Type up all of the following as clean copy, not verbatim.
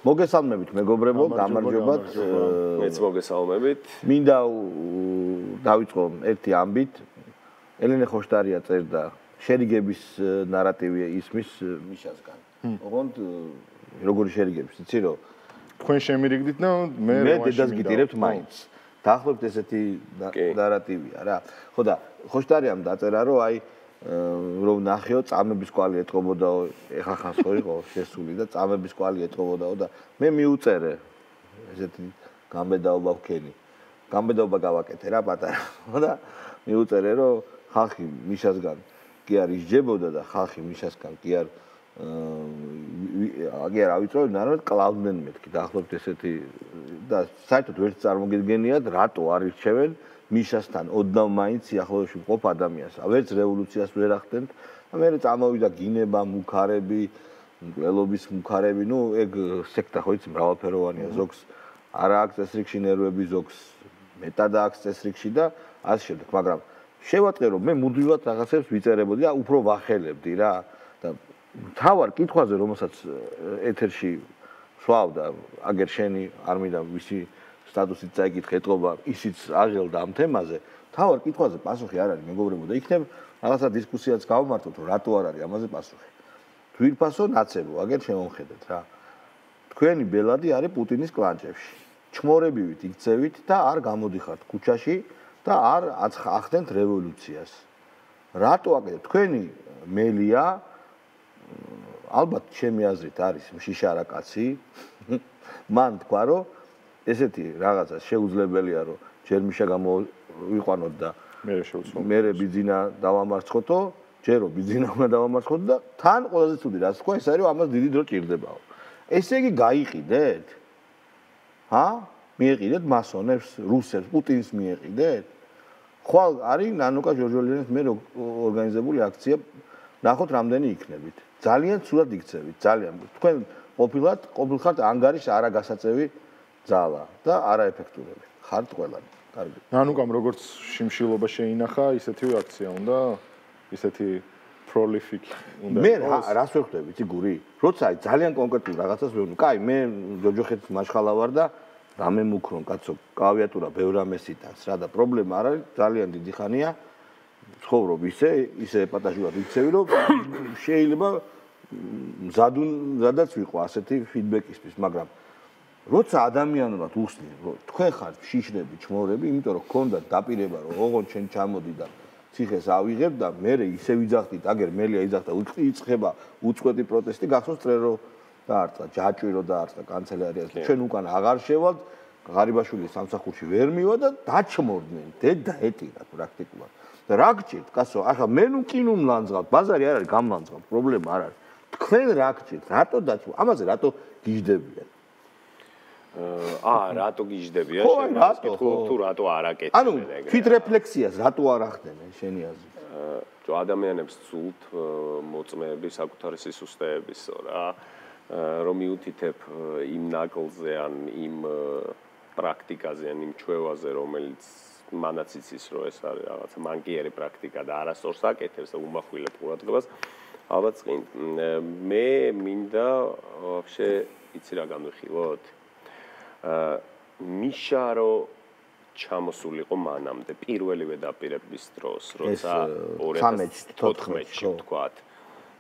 მოგესალმებით მეგობრებო, გამარჯობათ. მეც მოგესალმებით. მინდა დავიწყო ერთი ამბით. ელენე ხოშტარია წერდა შერიგების ნარატივი ისმის მიშასგან. ოღონდ როგორი შერიგების, იცი რომ თქვენ შემირიგდით და მე დედას გიტირებთ მაინც. დაახლოებით ესეთი ნარატივია რა. ხო და ხოშტარიამ დაწერა რომ აი რომ ნახეო წამების კვალი ეთყობოდაო, ეხლა ხანს ხო იყო შესული და წამების კვალი ეთყობოდაო და მე მიუწერე ესეთი გამბედაობა ვქენი. გამბედაობა გავაკეთე რა პატარა. ხო და მიუწერე რომ ხალხი მიშასგან კი არ ისჯებოდა და ხალხი მიშასგან კი არ ავიწროვდნენ, არამედ კლავდნენ მეთქი დაახლოებით ესეთი და საერთოდ ვერც წარმოგიდგენიათ რატო არ ირჩევენ მიშასთან ოდნავ მაინც სიახლოვეში მყოფ ადამიანს. ვერც რევოლუციას ვერ ახდენთ. მე წამოვიდა გინება, მუქარები, მკვლელობის მუქარები, ნუ ეგ სექტა ხო იცი მრავალფეროვანია, ზოგს არა აქვს წესრიგში ნერვები, ზოგს მეტად აქვს წესრიგში და ასე შემდეგ, მაგრამ შევატყე რომ მე მუდმივად რაღაცებს ვიწერებოდი და უფრო ვახელებდი რა და თავარ კითხვაზე რომელსაც ეთერში სვავდა, აგერ შენი არ მინდა ვისი სტატუსით წაიკითხე ეთყობა, ისიც აღელდა ამ თემაზე. თავარ კითხვაზე პასუხი არ არის მეგობრებო და იქნებ რაღაცა დისკუსიაც გავმართოთ, რომ რატო არ არის ამაზე პასუხი. თვირფასო ნაცებო, აგერ შემომხედეთ რა. თქვენი ბელადი არის პუტინის კლანჭებში. ჩმორებივით იქცევით და არ გამოდიხართ ქუჩაში და არ ახდენთ რევოლუციას. რატო აკეთებთ? თქვენი მელია ალბათ ჩემი აზრით არის მშიშარა კაცი. მან თქვა რომ ესეთი რაღაცა შეუძლებელია რომ ჯერ მიშა გამოვიყვანოთ და მე ბიძინა დავამარცხოთო, ჯერო ბიძინა უნდა დავამარცხოთ და თან ყველაზე ცუდი რაც თქვა ეს არის რომ ამას დიდი დრო ჭირდებაო. ესე იგი გაიყიდეთ? ჰა? მიეყიდეთ მასონებს, რუსებს, პუტინს მიეყიდეთ? ხვალ არის ნანუკა ჟორჟოლიანის მე ორგანიზებული აქცია, ნახოთ რამდენი იქნებით. ძალიან ცუდად იქცევით, ძალიან. თქვენ ყოფილხართ ანგარის არაგასაწევი ძალა და არაეფექტურები. ხართ ყველანი. კარგი. ნანუკამ როგორც შიმშილობა შეინახა, ისეთივე აქცია უნდა, ისეთი prolific უნდა. მე რას ვეხვდები, იცი გური? როცა აი ძალიან კონკრეტულ რაღაცას ვეუბნები. კაი, მე ჯოჯოხეთის მაშხალა ვარ და რამე მუქრონ, კაცო, კლავიატურა ბევრ რამეს იტანს რა და პრობლემა არ არის, ძალიან დიდი ხანია. ცხოვრობ ისე ეპატაჟურად იქცევი, რომ შეიძლება მზადაც ვიყო ასეთი ფიდბექისთვის, მაგრამ როცა ადამიანურად უხსნი, რომ თქვენ ხართ შიშრები, ჩმორები, იმიტომ რომ გქონდათ დაპირება, რომ ოღონდ შენ ჩამოდი და ციხეს ავიღებ და მე ისე ვიძახდით, აგერ მელია იძახდა, იწყება უწყვეტი პროტესტი, გახსოვს ტრერო დაარწა, ჯაჭვირო დაარწა კანცელარიას. ჩვენ უკან აღარ შევალთ, ღარიბაშვილი სამსახურში ვერ მივა და დაჩმორდნენ, დედა ეტირა პრაქტიკულად. და რა გჭირთ, კაცო, ახლა მე ნუ კინო მლანძღავთ, ბაზარი არ არის გამლანძღავთ, პრობლემა არ არის. თქვენ რა გჭირთ, რატო დაჩმო, ამაზე რატო გიждდებიან? რატო გიждდებიან? შენ თუ რატო არ აკეთებენ ეგრე? ანუ თვით რეფლექსიას რატო არ ახდენენ შენი აზრით? თუ ადამიანებს ცულთ მოწმეები საკუთარი სისუსტეებისო რა, რომ მიუთითებ იმ ნაკლზე ან იმ პრაქტიკაზე ან იმ ჩვევაზე, რომელიც მანაც იცის რომ ეს არის რაღაცა მანკიერი პრაქტიკა და არასწორს აკეთებს და უმახვილებ ყურადღებას, ალბათ წინ მე მინდა ვაფშე იცი რა განვიხილოთ? მიშა რო ჩამოსულიყო მანამდე პირველივე დაპირების დროს, როცა 2014-ში ვთქვათ.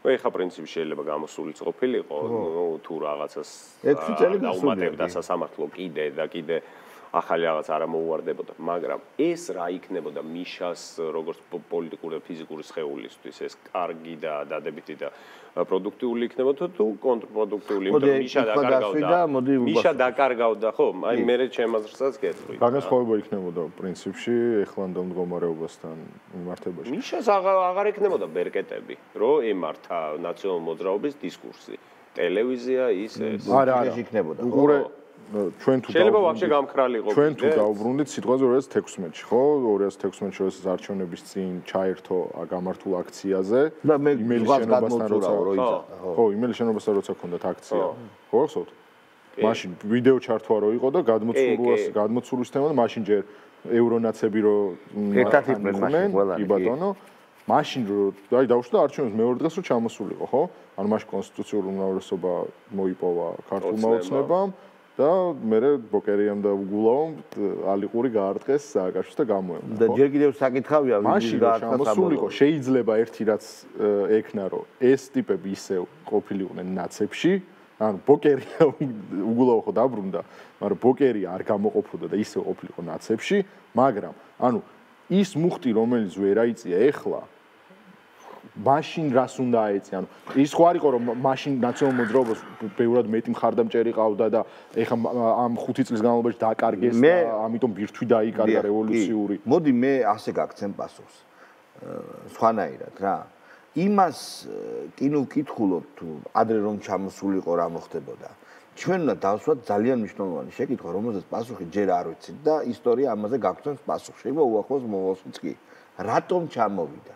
ეხა პრინციპში შეიძლება გამოსულიც ყოფილიყო, თუ რაღაცას დაუმატებდა სასამართლო კიდე და კიდე ახალი რაღაც არ მოუვარდებოდა, მაგრამ ეს რა იქნებოდა მიშას როგორც პოლიტიკური და ფიზიკური სხეულისთვის, ეს კარგი და დადებითი და პროდუქტიული იქნებოდა თუ კონტრპროდუქტიული, იმიტომ რომ მიშა დაკარგავდა, ხო? აი მე ჩემ აზრსაც გეტყვი. განსხვავება იქნებოდა პრინციპში ეხლანდელ მდგომარეობასთან მიმართებაში. მიშას აღარ იქნებოდა ბერკეტები, რომ ემართა ნაციონალურ მოძრაობის დისკურსი. ტელევიზია ის არა იქნებოდა. უყურე ჩვენ თუ შეიძლება ვაფშე გამქრალიყო. ჩვენ თუ დაუბრუნდით სიტყვაზე 2016-ში, ხო? 2016-ში როცა არჩევნების წინ ჩაერთო გამართულ აქციაზე, იმელის შენობასთან როცა ხო, იმელის შენობასთან როცა ქონდათ აქცია. ხო, ხსოვთ? მაშინ ვიდეო ჩართვა რო იყო და გადმოცულის თემა და მაშინ ჯერ ევრონაცები რო ერთად იყვნენ მაშინ ყველანი. კი ბატონო. მაშინ აი დაუშვდა არჩევნებს მეორე დღეს რომ ჩამოსულიყო, ხო? ანუ მაშინ კონსტიტუციური უმრავლესობა მოიპოვა ქართულმა ოცნებამ და მერე ბოკერიამ და უგულავამ ალიყური გაარტყეს სააკაშვილს და გამოემნა. და ჯერ კიდევ საკითხავია მაშინ ჩამოსულიყო, შეიძლება ერთი რაც ექნა რომ ეს ტიპები ისევ ყოფილიყვნენ ნაცებში, ანუ ბოკერია უგულავო ხო დაბრუნდა, მაგრამ ბოკერი არ გამოყოფოდა და ისევ ყოფილიყო ნაცებში, მაგრამ ანუ ის მუხტი რომელიც ვერ აიწია ეხლა მაშინ რას უნდა აეწია? ანუ ის ხო არ იყო რომ მაშინ ნაციონალურ მოძრაობას ბევრად მეტი მხარდამჭერი ყავდა და ეხლა ამ 5 წლის განმავლობაში დაკარგეს და ამიტომ ბირთვი დაიკარგა რევოლუციური. მოდი მე ასე გაგცემ პასუხს. სხვანაირად რა. იმას კი ნუ ვკითხულობ თუ ადრე რომ ჩამოსულიყო რა მოხდებოდა. ჩვენ უნდა დავსვათ ძალიან მნიშვნელოვანი შეკითხვა, რომელზეც პასუხი ჯერ არ ვიცით და ისტორია ამაზე გაგვცემს პასუხს. შეიძლება უახლოს მომავალშიც კი. რატომ ჩამოვიდა?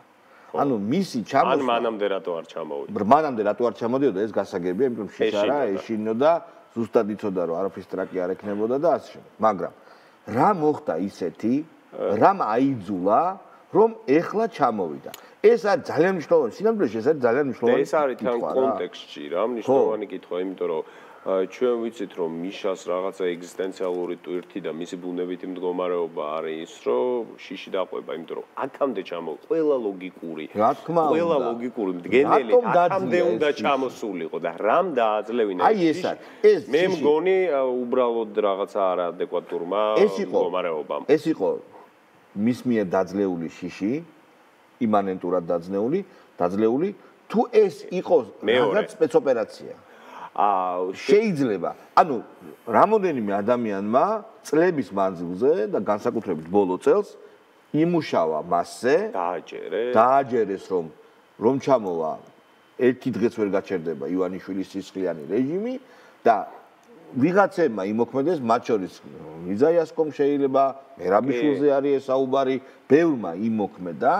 ანუ მისი ჩამოსვლა ან მანამდე რატო არ ჩამოვიდა? მანამდე რატო არ ჩამოდიოდა ეს გასაგებია, იმიტომ რომ შეშარა, ეშინოდა, ზუსტად იცოდა რომ არაფრის ტრაკი არ ექნებოდა და ასე შემდეგ. მაგრამ რა მოხდა ისეთი, რამ აიძულა, რომ ეხლა ჩამოვიდა? ეს არის ძალიან მნიშვნელოვანი, სინამდვილეში ეს არის ძალიან მნიშვნელოვანი. ეს არის თან კონტექსტში რა, მნიშვნელოვანი კითხვა, იმიტომ რომ ჩვენ ვიცით რომ მიშას რაღაცა ეგზისტენციალური ტვირთი და მისი ბუნებითი მდგომარეობა არის ის რომ შიში დაყვება, იმიტომ რომ აქამდე ყველა ლოგიკური, ყველა ლოგიკური მდგენელი აქამდე უნდა ჩამოსულიყო და რამ დააძლევინა ეს ის მე მგონი უბრალოდ რაღაცა არაადეკვატურმა მდგომარეობამ. ეს იყო მის მიერ დაძლეული შიში, იმანენტურად დაძლეული, თუ ეს იყოს რაღაც სპეცოპერაცია. შეიძლება, ანუ რამოდენიმე ადამიანმა წლების მანძილზე და განსაკუთრებით ბოლო წელს იმუშავა მასზე, დააჯერეს რომ ჩამოვა ერთი დღეც ვერ გაჩერდება ივანიშვილის სისხლიანი რეჟიმი და ვიღაცებმა იმოქმედეს, მათ შორის მიზაიასკომ შეიძლება, მერაბიშვილზე არის ეს საუბარი, ბევრმა იმოქმედა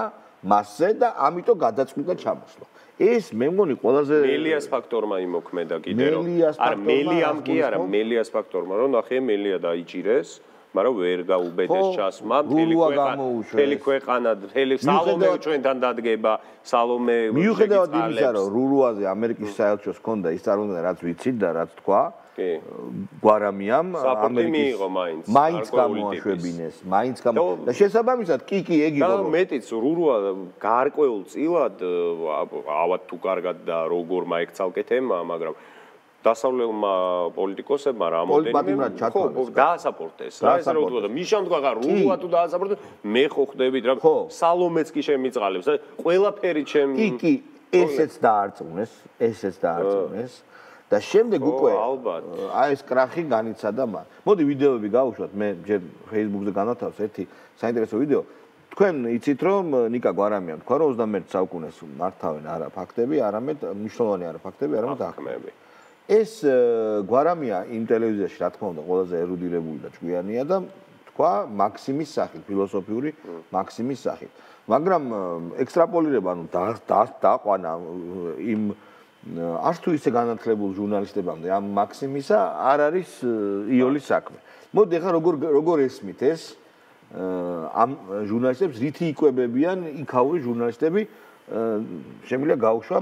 მასზე და ამიტომ გადაწყვიტა ჩამოსვლა. ეს მე მგონი ყველაზე მელიას ფაქტორმა იმოქმედა კიდე რომ არა მელიამ კი არა მელიას ფაქტორმა რომ ნახე მელია დაიჭირეს მაგრამ ვერ გაუბედეს ჩასმა მთელი ქვეყანა მთელი სალომე ჩვენთან დადგება სალომე მიუხედავად იმისა რომ რურუაზე ამერიკის საელჩოს ჰქონდა ის წარმოდგენა რაც ვიცით და რაც თქვა გვარამიამ ამერიკის მაინც გამოაშვებინეს მაინც და შესაბამისად კი ეგ იყო და მეტიც რურუა გარკვეულწილად ავად თუ კარგად და როგორ მაიქცალკე თემა მაგრამ დასავლელმა პოლიტიკოსებმა რამოდენიმე დაასაპორტეს რა ეს რა უთქვა და მიშამ თქვა რურუა თუ დაასაპორტეს მე ხო ხდებით რა სალომეც კი შემიწყალებს ყველაფერი ჩემ კი ესეც დაარწმუნეს და შემდეგ უკვე აი ეს კრახი განიცადა მან. მოდი ვიდეოები გავუშვათ, მე ჯერ Facebook-ზე განათავს ერთი საინტერესო ვიდეო. თქვენ იცით რომ ნიკა გვარამიან თქვა რომ 21 საუკუნეს მართავენ არა ფაქტები, არამედ მნიშვნელოვანი არა ფაქტები, არამედ აღქმები. ეს გვარამია იმ ტელევიზიაში რა თქმა უნდა ყველაზე ერუდირებული და ჭკვიანია და თქვა მაქსიმის სახით, ფილოსოფიური მაქსიმის სახით. მაგრამ ექსტრაპოლირება, ანუ დაყვანა იმ არც თუ ისე განათლებულ ჟურნალისტებამდე ამ მაქსიმისა არ არის იოლის საქმე. მოდი ახლა როგორ ესმით ეს ამ ჟურნალისტებს რითი იკვებებიან იქაური ჟურნალისტები შემიძლია გავუშვა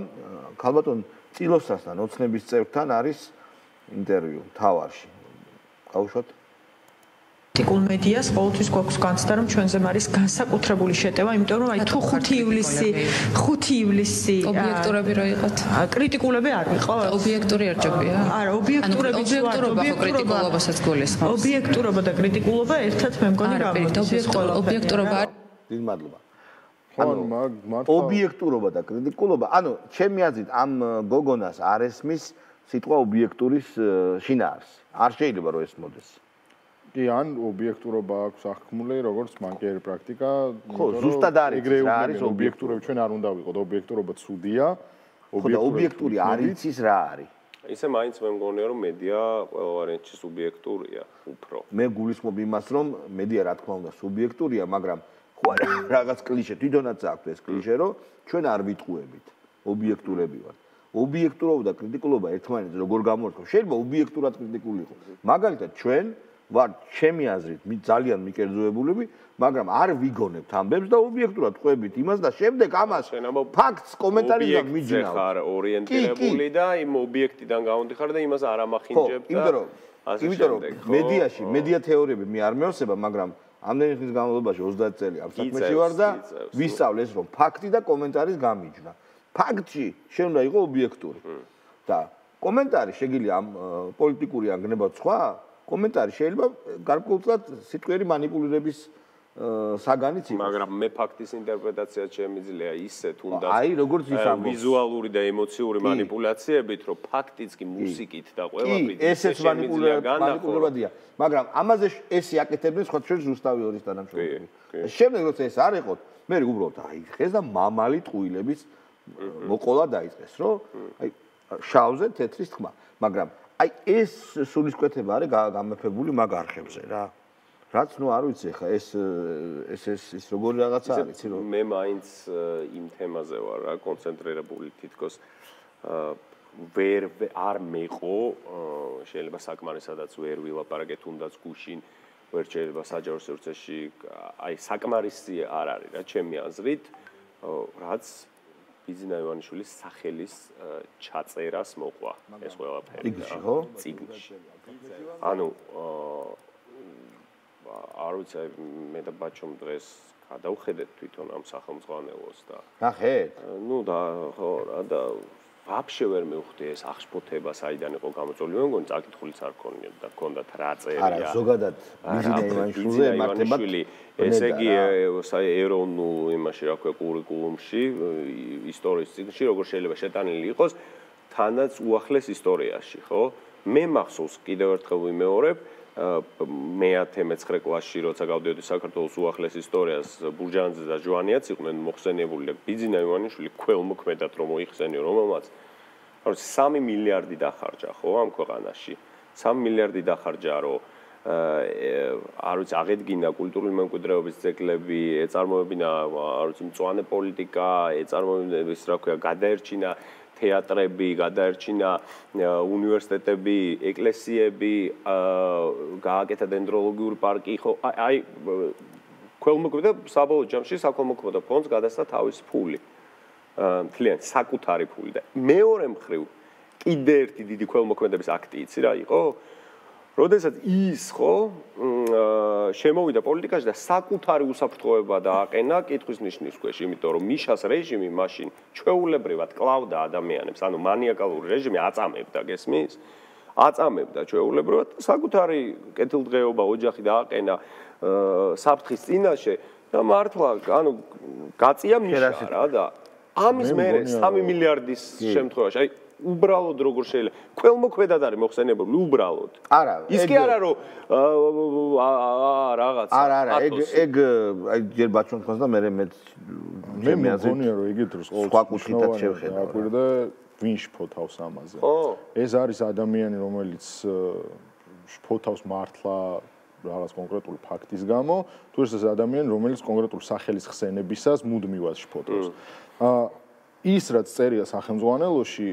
ქალბატონ წილოსასთან ოცნების წევრთან არის ინტერვიუ თავარში. გავუშვათ პოლიტიკურ მედიას ყოველთვის გვაქვს განცდა რომ ჩვენზემ არის განსაკუთრებული შეტევა, იმიტომ რომ აი თუ 5 ივლისი ობიექტურები რო იყოთ. კრიტიკულები არ ვიყოთ. ობიექტური არჯობია. არა, ობიექტურობა კრიტიკულობასაც გულისხმობს. ობიექტურობა და კრიტიკულობა ერთად მე მგონი გამოდის. ობიექტურობა დიდ მადლობა. ანუ ობიექტურობა და კრიტიკულობა, ანუ ჩემი აზრით ამ გოგონას არ ესმის სიტყვა ობიექტურის შინაარსი. არ შეიძლება რომ ესმოდეს. კი ან ობიექტურობა აქვს აღქმული როგორც მანკიერი პრაქტიკა ხო ზუსტად არის რა არის ობიექტურები ჩვენ არ უნდა ვიყოთ ობიექტურობა ცუდია ობიექტური არ იცის რა არის ისე მაინც მე მგონია რომ მედია ყველა ვარიანტში სუბიექტურია უფრო მე გულისხმობ იმას რომ მედია რა თქმა უნდა სუბიექტურია მაგრამ ხო რაღაც კლიშე თვითონაც აქვს ეს კლიშე რომ ჩვენ არ ვიტყუებით ობიექტურები ვართ ობიექტურობა და კრიტიკულობა ერთმანეთს როგორ გამორთქვა შეიძლება ობიექტურად კრიტიკული იყოს მაგალითად ჩვენ ვარ ჩემი აზრით ძალიან მიკერძოებულები, მაგრამ არ ვიგონებთ ამბებს და ობიექტურად ყვებით იმას და შემდეგ ამას ფაქტს კომენტარიდან მიჯნავთ. ხარ ორიენტირებული და იმ ობიექტიდან გავდიხარ და იმას არ ამახინჯებ და იმიტომ რომ მედიაში მედია თეორიები მე არ მეოსება, მაგრამ ამდენი ხნის განმავლობაში 30 წელი ამ საქმეში ვარ და ვისწავლეს რომ ფაქტი და კომენტარის გამიჯნა. ფაქტში შეიძლება იყოს ობიექტური და კომენტარი შეგიძლია ამ პოლიტიკური ანგნება სხვა კომენტარი შეიძლება გარკვეულწილად სიტყვიერი манипуლირების საგანიც იყოს. მაგრამ მე ფაქტის ინტერპრეტაციაც შემიძლია ისე თუნდაც აი როგორც ის ამბობს ვიზუალური და ემოციური манипуლაციებით, რომ ფაქტიც კი მუსიკით და ყველაფრით ესეც манипуლირებადია, მაგრამ ამაზე ესე აკეთებდნენ სხვა შორის რუსთავი ორის თანამშრომლები. შემდეგ როცა ეს არ ეყოთ, მე უბრალოდ აიღეს და მამალი ტყუილების მოყოლა დაიწყეს, რომ აი შავზე თეთრის თქმა, მაგრამ აი ეს სულისკვეთება არის გამეფებული მაგ არხებზე რა. რაც ნუ არ ვიცი ხა ეს როგორი რაღაცა არის იცი რომ მე მაინც იმ თემაზე ვარ რა კონცენტრირებული თითქოს ვერ არ მეყო შეიძლება საკმარისადაც ვერ ვილაპარაკე თუნდაც გუშინ ვერ შეიძლება საჯარო სივრცეში აი საკმარისი არ არის რა ჩემი აზრით რაც ბიძინა ივანიშვილის სახელის ჩაწერას მოყვა ეს ყველაფერი ციგნში ხო ციგნში ანუ არ ვიცი მე და ბაჩომ დღეს გადავხედეთ თვითონ ამ სახელმძღვანელოს და ნახეთ ნუ და ხო რა და ვაფშე ვერ მივხვდი ეს აღშფოთება საიდან იყო გამოწვეული მე მგონი წაკითხულიც არ ქონია და ქონდათ რა წერია არა ზოგადად ბიძინა ივანიშვილზე მართებად ესე იგი ეროვნულ იმაში რა ქვია კურიკულუმში ისტორიის წიგნში როგორ შეიძლება შეტანილი იყოს თანაც უახლეს ისტორიაში ხო მე მახსოვს კიდევ ერთხელ ვიმეორებ მე-19 კლასში როცა გავდიოდი საქართველოს უახლეს ისტორიას ბურჯანაძე და ჟვანიაც იყვნენ მოხსენიებული და ბიძინა ივანიშვილი ქველმოქმედად რომ მოიხსენიო რომელმაც 3 მილიარდი დახარჯა ხო ამ ქვეყანაში 3 მილიარდი დახარჯა რომ არ ვიცი აღედგინა კულტურული მემკვიდრეობის ძეგლები ეწარმოებინა არ ვიცი მწვანე პოლიტიკა ეწარმოებინა ის რა ქვია გადაერჩინა თეატრები, გადაერჩინა უნივერსიტეტები, ეკლესიები, გააკეთა დენდროლოგიური პარკი, ხო, აი ქველმოქმედა საბოლოო ჯამში საქველმოქმედო ფონდს გადასცა თავის ფული. მთლიანი საკუთარი ფული და მეორე მხრივ კიდე ერთი დიდი ქველმოქმედების აქტი იცი რა იყო? როდესაც ის ხო შემოვიდა პოლიტიკაში და საკუთარი უსაფრთხოება დააყენა კითხვის ნიშნის ქვეშ, იმიტომ რომ მიშას რეჟიმი მაშინ ჩვეულებრივად კლავდა ადამიანებს, ანუ მანიაკალური რეჟიმი აწამებდა, გესმის? აწამებდა ჩვეულებრივად საკუთარი კეთილდღეობა, ოჯახი დააყენა საფრთხის წინაშე და მართლა, ანუ გაწია მიშა რა და ამის მერე 3 მილიარდის შემთხვევაში, აი უბრალოდ როგორ შეიძლება ქველმოქმედად არის მოხსენიებული უბრალოდ არა ის კი არა რომ რაღაცა არა ეგ აი ჯერ ბაჩონ თქვენს და მე მგონია რომ იგივე დროს სხვა კუთხითაც შევხედა აკვირდა ვინ შფოთავს ამაზე ეს არის ადამიანი რომელიც შფოთავს მართლა რაღაც კონკრეტული ფაქტის გამო თუ ეს ადამიანი რომელიც კონკრეტული სახელის ხსენებისას მუდმივად შფოთავს ის რაც წერია სახელმძღვანელოში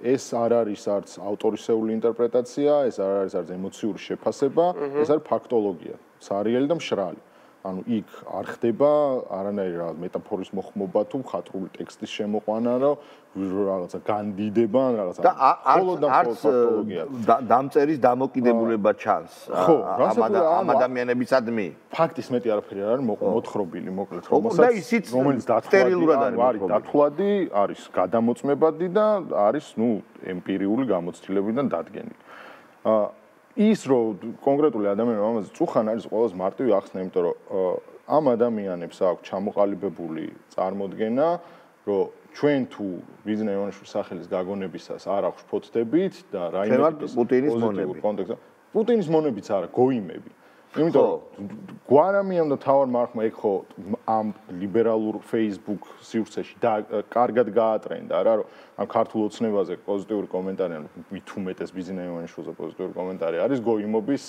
ეს არ არის არც ავტორისეული ინტერპრეტაცია, ეს არ არის არც ემოციური შეფასება, ეს არის ფაქტოლოგია, სარიელი და მშრალი. ანუ იქ არ ხდება არანაირი რაღაც მეტაფორის მოხმობა თუ მხატვრული ტექსტის შემოყვანა, რომ რაღაცა განდიდება, რაღაცა მხოლოდ ფაქტოლოგია. დამწერის დამოკიდებულება ჩანს ამ ადამიანებისადმი. ფაქტის მეტი არაფერი არ არის მოთხრობილი, მოკლედ, რომელიც არის დათვლადი, არის გადამოწმებადი და არის, ნუ, ემპირიული გამოცდილებიდან დადგენილი. ის რომ კონკრეტული ადამიანები ამაზე წუხან არის ყოველს მარტივი ახსნა, იმიტომ რომ ამ ადამიანებს აქვს ჩამოყალიბებული წარმოდგენა, რომ ჩვენ თუ ბიძინა ივანიშვილის სახელის გაგონებისას არ აღშფოთდებით და რაიმე პუტინის მონები. პუტინის მონებიც არა, გოიმები. იმიტომ რომ გვარამიამ და თავარ მარხმა ეგ ხო ამ ლიბერალურ Facebook სივრცეში და კარგად გაატრენდა რა რომ ამ ქართულ ოცნებაზე პოზიტიური კომენტარი ან მით უმეტეს ბიძინა ივანიშვილზე პოზიტიური კომენტარი არის გოიმობის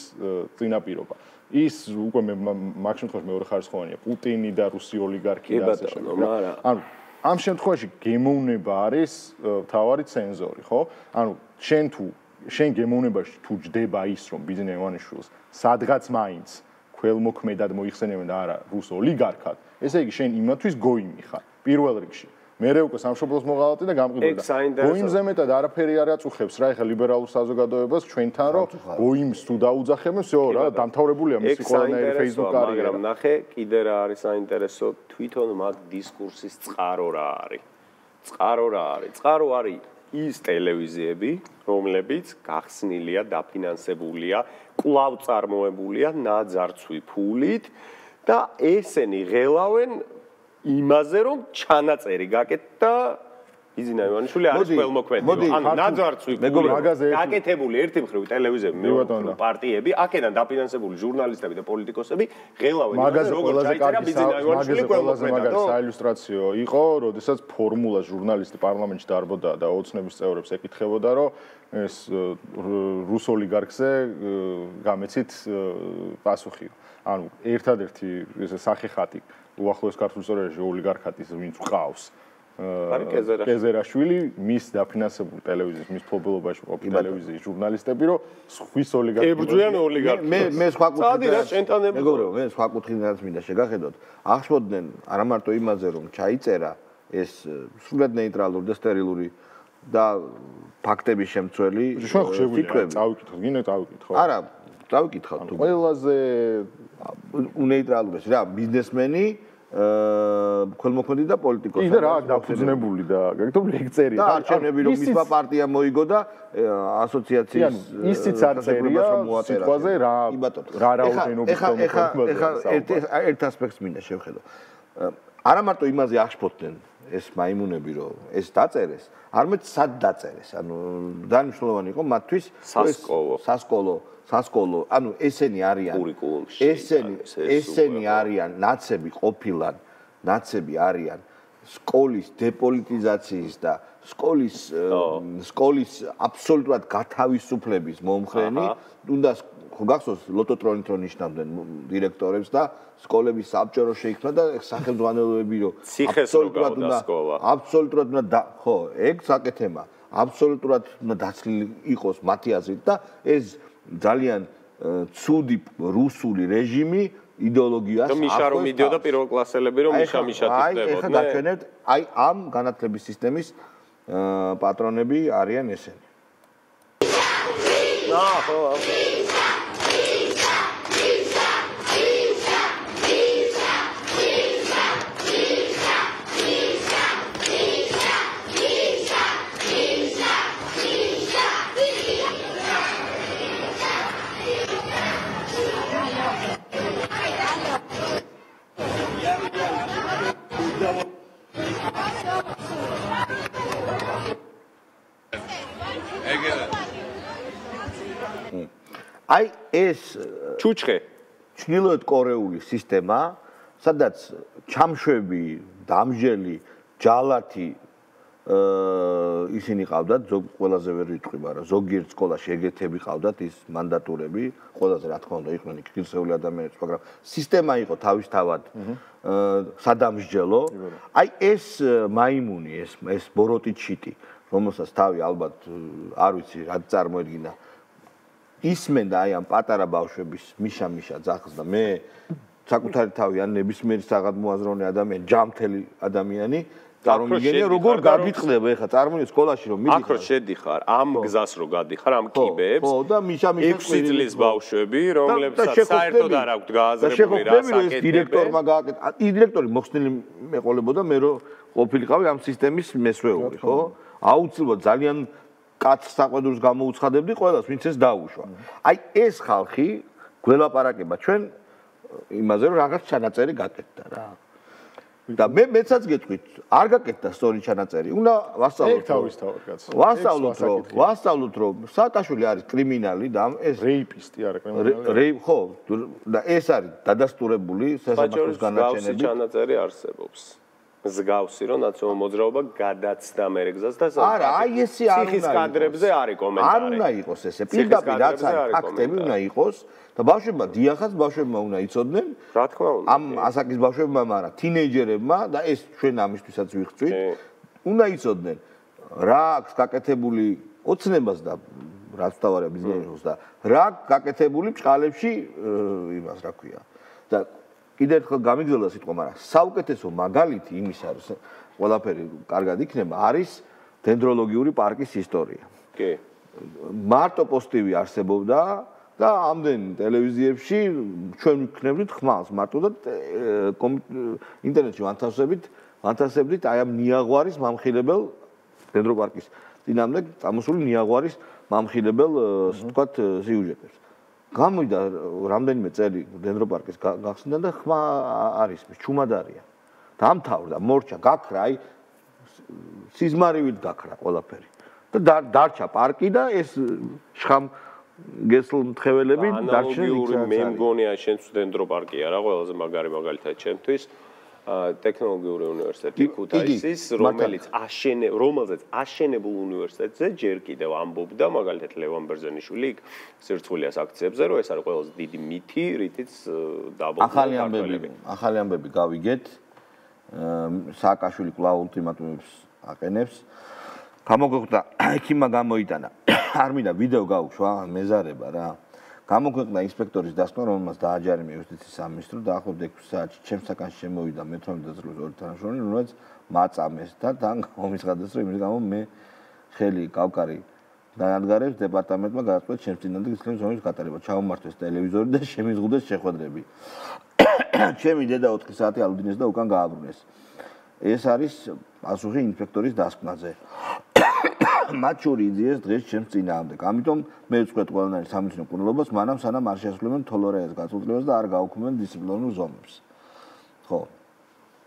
წინაპირობა ის უკვე მაგ შემთხვევაში მეორე ხარისხოვანია პუტინი და რუსი ოლიგარქი და ასე შემდეგ ანუ ამ შემთხვევაში გემოვნება არის თავარი ცენზორი ხო ანუ შენ თუ შენ გემოვნებაში თუ ჯდება ის რომ ბიძინა ივანიშვილს სადღაც მაინც ქველმოქმედად მოიხსენებენ და არა რუს ოლიგარქად, ესე იგი შენ იმათვის გოიმი ხარ პირველ რიგში. მერე უკვე სამშობლოს მოღალატე და გამყიდვდა. გოიმზე მეტად არაფერი არ აწუხებს რა ეხლა ლიბერალურ საზოგადოებას ჩვენთან რომ გოიმს თუ დაუძახებენ, всё რა, დამთავრებულია მისი ყველანაირი Facebook კარიერა. მაგრამ ნახე, კიდე რა არის საინტერესო, თვითონ მათ დისკურსის წყარო რა არის. წყარო რა არის? წყარო არის ის ტელევიზიები, რომლებიც გახსნილია, დაფინანსებულია, კვლავ წარმოებულია ნაძარცვი ფულით და ესენი ღელავენ იმაზე რომ ჩანაწერი გაკეთდა ბიძინა ივანიშვილი არის ყველმოქმედი. ანუ ნაძარცვი გაკეთებული ერთი მხრივ ტელევიზიები, მეორე პარტიები, აქედან დაფინანსებული ჟურნალისტები და პოლიტიკოსები ღელავენ იმაზე როგორ ჩაიწერა ბიძინა ივანიშვილი ყველმოქმედი. საილუსტრაციო იყო, როდესაც ფორმულა ჟურნალისტი პარლამენტში დარბოდა და ოცნების წევრებს ეკითხებოდა, რომ ეს რუს ოლიგარქზე გამეცით პასუხი. ანუ ერთადერთი სახეხატი უახლოეს ქართულ ისტორიაში ოლიგარქატის ვინც ყავს კეზერაშვილი მის დაფინანსებულ ტელევიზიის მის ფლობელობაში ყოფილი ტელევიზიის ჟურნალისტები რომ ხვის ოლიგარქი ებრძვიან ოლიგარქს მე სხვა კუთხით მეგობრებო მე სხვა კუთხიდან მინდა შეგახედოთ აღშფოთდნენ არა მარტო იმაზე რომ ჩაიწერა ეს სრულად ნეიტრალური და სტერილური და ფაქტების შემცველი ფიქრები წავიკითხოთ გინდა წავიკითხოთ არა წავიკითხოთ თუ ყველაზე უნეიტრალურეს რა ბიზნესმენი ქველმოქმედი და პოლიტიკოსი. კიდე რა დაფუძნებული და გაგიტო ლექცერი და არჩევნები რომ მისმა პარტია მოიგო და ასოციაციის ისიც არ წერია სიტყვაზე რა რაოდენობის ეხა ერთ ასპექტს მინდა შევხედო. არა მარტო იმაზე აღშფოთდნენ ეს მაიმუნები რომ ეს დაწერეს, არამედ სად დაწერეს. ანუ დანიშნულოვანი იყო მათთვის სასკოლო, ანუ ესენი არიან ესენი არიან ნაცები ყოფილან, ნაცები არიან სკოლის დეპოლიტიზაციის და სკოლის აბსოლუტურად გათავისუფლების მომხრენი, უნდა გახსოვს ლოტოტრონით რომ ნიშნავდნენ დირექტორებს და სკოლების საბჭო შეიქმნა და სახელმძღვანელოები რომ აბსოლუტურად უნდა ხო, ეგ საკეთება, აბსოლუტურად უნდა დაცლილი იყოს მათი აზრით და ეს ძალიან ცუდი რუსული რეჟიმი იდეოლოგიას ახდენს. მიშა რომ მიდიოდა პირველკლასელები რომ მიშა-მიშათი ხდებოდნენ. ეხლა დაჩვენებთ, აი ამ განათლების სისტემის პატრონები არიან ესენი. ხო. აი ეს ჩუჩხე ჩრდილოეთ კორეული სისტემა, სადაც ჩამშვები, დამჟელი, ჯალათი ისინი ყავდათ, ყველაზე ვერ ვიტყვი, მაგრამ ზოგიერთ სკოლაში ეგეთები ყავდათ, ის მანდატურები, ყველაზე რა თქმა უნდა იყვნენ ღირსეული ადამიანები, მაგრამ სისტემა იყო თავისთავად სადამსჯელო. აი ეს მაიმუნი, ეს ბოროტიჩიტი, რომელსაც თავი ალბათ არ ვიცი რა წარმოედგინა ისმენდა აი ამ პატარა ბავშვების მიშა-მიშა ძახს და მე საკუთარი თავი ან ნებისმიერი საღადმოაზროვნე ადამიანი, ჯამთელი ადამიანი წარმოგიდგენია როგორ გაგიტყდება ეხლა წარმოიდგინე სკოლაში რომ მიდიხარ. აქ რო შედიხარ, ამ გზას რო გადიხარ, ამ კიბეებს. ხო, და მიშა-მიშა 6 წლის ბავშვები, რომლებსაც საერთოდ არ აქვთ გააზრებული რა საკეთებენ. დირექტორმა გააკეთა. ის დირექტორი მოხსნილი მეყოლებოდა მე რო ყოფილიყავი ამ სისტემის მესვეული, ხო? აუცილებლად ძალიან კაც საყვედურს გამოუცხადებდი ყველას, ვინც ეს დაუშვა. აი ეს ხალხი გველაპარაკება ჩვენ იმაზე რომ რაღაც ჩანაწერი გაკეთდა რა. და მეცაც გეტყვით, არ გაკეთდა სწორი ჩანაწერი. უნდა ვასწავლოთ რომ სააკაშვილი არის კრიმინალი და ეს რეიპისტი არა კრიმინალი. ხო, და ეს არის დადასტურებული სასამართლოს განაჩენები. ჩანაწერი არსებობს. ზგავსი რომ ნაციონალურ მოძრაობა გადაცდა მერეგზას და არა, აი ესე არ უნდა. ციხის კადრებზე არის კომენტარი. არ უნდა იყოს ესე. პირდაპირ რაც არის ფაქტები უნდა იყოს და ბავშვებმა დიახაც, ბავშვებმა უნდა იცოდნენ. რა თქმა უნდა. ამ ასაკის ბავშვებმა, მაგრამ თინეიჯერებმა და ეს ჩვენ ამისთვისაც ვიხწვით, უნდა იცოდნენ რა აქვს გაკეთებული ოცნებას და რაც თავარია ბიზნესს და რა გაკეთებული ბჭყალებში იმას რა ქვია. და კიდევ ერთხელ გამიგზავნა სიტყვა, მაგრამ საუკეთესო მაგალითი იმისა, რომ ყველაფერი კარგად იქნება, არის დენდროლოგიური პარკის ისტორია. კი. მარტო პოსტივი არსებობდა და ამდენ ტელევიზიებში ჩვენ ვქნებდით ხმალს მარტო და ინტერნეტში ვანთასებდით აი ამ ნიაღვარის მამხილებელ დენდროპარკის წინამდე წამოსული ნიაღვარის მამხილებელ ასე ვთქვათ სიუჟეტებს. გამოვიდა რამდენიმე წელი დენდროპარკის გახსნა და ხმა არის, ჩუმად არია. დამთავრდა, მორჩა, გაქრა, აი სიზმარივით გაქრა ყველაფერი. და დარჩა პარკი და ეს შხამ გესლმთხეველები დარჩნენ იქ. მე მგონია შენც დენდროპარკია რა ყველაზე მაგარი მაგალითად ჩემთვის. ტექნოლოგიური უნივერსიტეტი ქუთაისის, რომელზეც აშენებულ უნივერსიტეტზე ჯერ კიდევ ამბობდა მაგალითად ლევან ბერძენიშვილი იქ სირცხვილიას აქციებზე, რომ ეს არის ყველაზე დიდი მითი, რითიც დააბოლდა. ახალი ამბები გავიგეთ. სააკაშვილი კვლავ ულტიმატუმებს აყენებს. გამოგვეყდა ექიმა გამოიტანა. არ მინდა ვიდეო გავუშვა, მეზარება რა. გამოგვეყდა ინსპექტორის დასკვნა, რომელმაც დააჯარიმა იუსტიციის სამინისტრო და ახლობლ 6 საათში ჩემს საკანში შემოვიდა მე-18 წლის ორი თანამშრომელი, რომელიც მაწამეს და თან მომიცხადეს, რომ იმის გამო მე ხელი კავკარი დაადგარებს დეპარტამენტმა გადაწყვეტა ჩემს წინამდე გისხლის ზონის გატარება, ჩაუმართვეს ტელევიზორი და შემიზღუდეს შეხვედრები. ჩემი დედა 4 საათი ალუდინეს და უკან გააბრუნეს. ეს არის პასუხი ინსპექტორის დასკვნაზე. მათ შორის იძიეს დღეს ჩემს წინააღმდეგ. ამიტომ მე ვწყვეტ ყველანაირ სამეცნიერო კვლევას, მანამ სანამ არ შეასრულებენ თოლერანციის გაწყვეტილებას და არ გაუქმებენ დისციპლინარულ ზომებს. ხო.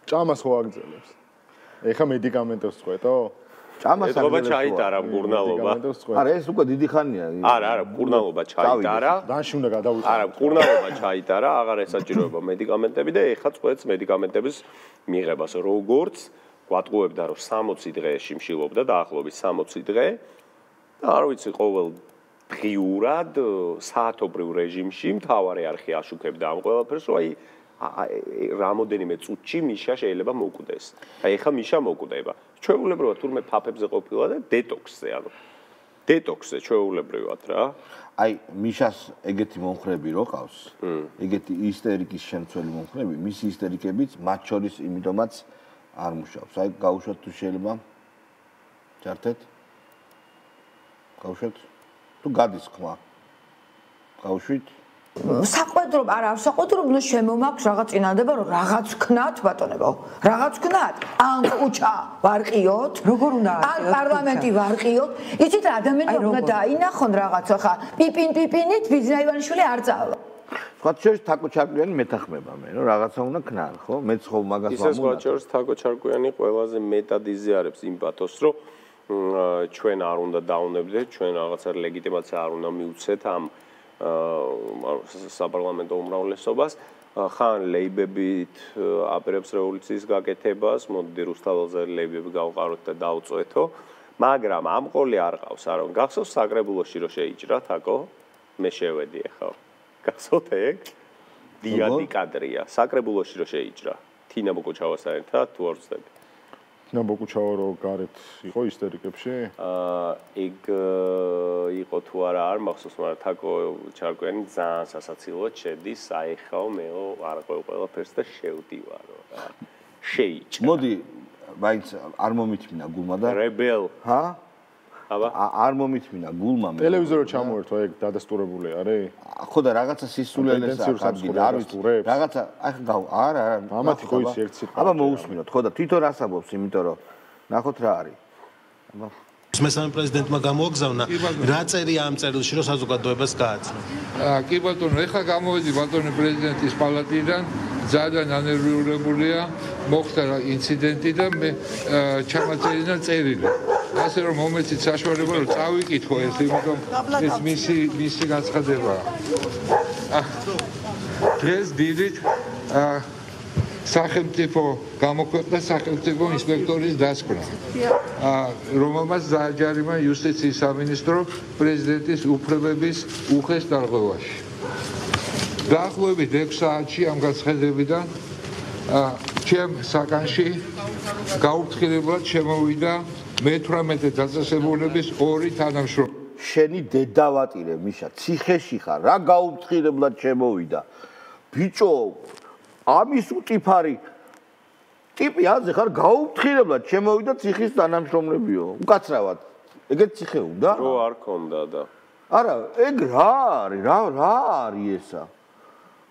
ჭამას ხო აგრძელებს? ეხა მედიკამენტებს წყვეტო? ჭამას ეთყობა ჩაიტარა მკურნალობა. არა, ეს უკვე დიდი ხანია. არა, მკურნალობა ჩაიტარა. დანში უნდა გადავიწყო. არა, მკურნალობა ჩაიტარა, აღარ ესაჭიროება მედიკამენტები და ეხა წყვეტს მედიკამენტების მიღებას, როგორც გვატყუებდა რომ 60 დღეში მშილობდა დაახლოებით 60 დღე და არ ვიცი ყოველ დღიურად საათობრივ რეჟიმში მთავარი არხი აშუქებდა ამ ყველაფერს რომ აი რამოდენიმე წუთში მიშა შეიძლება მოკვდეს. აი ეხა მიშა მოკვდება. ჩვეულებრივად თურმე ფაფებზე ყოფილა და დეტოქსზე ანუ დეტოქსზე ჩვეულებრივად რა. აი მიშას ეგეთი მომხრები რო ყავს. ეგეთი ისტერიკის შემცველი მომხრები, მისი ისტერიკებიც მათ შორის იმიტომაც არ მუშაობს. აი გავუშვათ თუ შეიძლება ჩართეთ. გავუშვათ. თუ გადის ხმა. გავუშვით. საყვედრობ, არა, საყვედრობ, ნუ შემომაქვს რაღაც წინადება, რომ რაღაც ვქნათ, ბატონებო. რაღაც ვქნათ. ან კუჩა ვარყიოთ, როგორ უნდა ან პარლამენტი ვარყიოთ. იცით რა ადამიანები უნდა დაინახონ რაღაც ხა. პიპინით ბიზნა ივანიშვილი არ წავა. სხვათა შორის თაკო ჩარკვიანი მეთანხმება მე, რომ რაღაცა უნდა ქნან, ხო? მეც ხო მაგას ვამბობ. ისე სხვათა შორის თაკო ჩარკვიანი ყველაზე მეტად იზიარებს იმ პათოსს, რომ ჩვენ არ უნდა დაუნებდეთ, ჩვენ რაღაცა ლეგიტიმაცია არ უნდა მივცეთ ამ საპარლამენტო უმრავლესობას. ხან ლეიბებით აპირებს რევოლუციის გაკეთებას, მოდი რუსთაველზე ლეიბები გავყაროთ და დავწვეთო, მაგრამ ამ ყოლი არ ყავს, არა, გახსოვს საკრებულოში რომ შეიჭრა თაკო? მე შევედი ახლა. გახსოვთ ეგ? დიადი კადრია, საკრებულოში რომ შეიჭრა. თინა ბოკუჩავასთან ერთად თუ არ ვცდები. თინა ბოკუჩავა რო გარეთ იყო ისტერიკებში? ეგ იყო თუ არა არ მახსოვს, მაგრამ თაკო ჩარკვიანი ძალიან სასაცილოდ შედის, აიხაო მეო არ ყველაფერს და შევდივარო რა. შეიჭრა. მოდი, მაინც არ მომითმინა გულმა და რებელ. ჰა? აბა არ მომითმინა გულმა მე. ტელევიზორი ჩამოერთვა ეგ დადასტურებული არის? ხო და რაღაცა სისულელეს აქვს, არ ვიცი. რაღაცა ახლა არა, ამათი ხო ის ერთ სიტყვა. აბა მოусმინოთ, ხო და თვითონ ასაბობს, იმიტომ რომ ნახოთ რა არის. აბა მესამე პრეზიდენტმა გამოაგზავნა რა წერია ამ წერილში რომ საზოგადოებას გააცნო. კი ბატონო, ეხლა გამოვედი ბატონო პრეზიდენტის პალატიდან, ძალიან ანერვიულებულია, მოხდა რა ინციდენტი და მე ჩამაწერინა წერილი. ასე რომ მომეცით საშუალება რომ წავიკითხო ეს, იმიტომ ეს მისი განცხადებაა. დღეს დიდით სახელმწიფო გამოქვეყნდა სახელმწიფო ინსპექტორის დასკვნა, რომელმაც დააჯარიმა იუსტიციის სამინისტრო პრეზიდენტის უფლებების უხეშ დარღვევაში. დაახლოებით 6 საათში ამ განცხადებიდან ჩემ საკანში გაუფრთხილებლად შემოვიდა მე-18 დაწესებულების 2 თანამშრომელი. შენი დედავატირე მიშა ციხეში ხარ რა გაუფრთხილებლად შემოვიდა ბიჭო ამის უტიფარი ტიპი აზე ხარ გაუფრთხილებლად შემოვიდა ციხის თანამშრომლებიო უკაცრავად ეგეთ ციხე უნდა რო არ ქონდა და არა ეგ რა არის ესა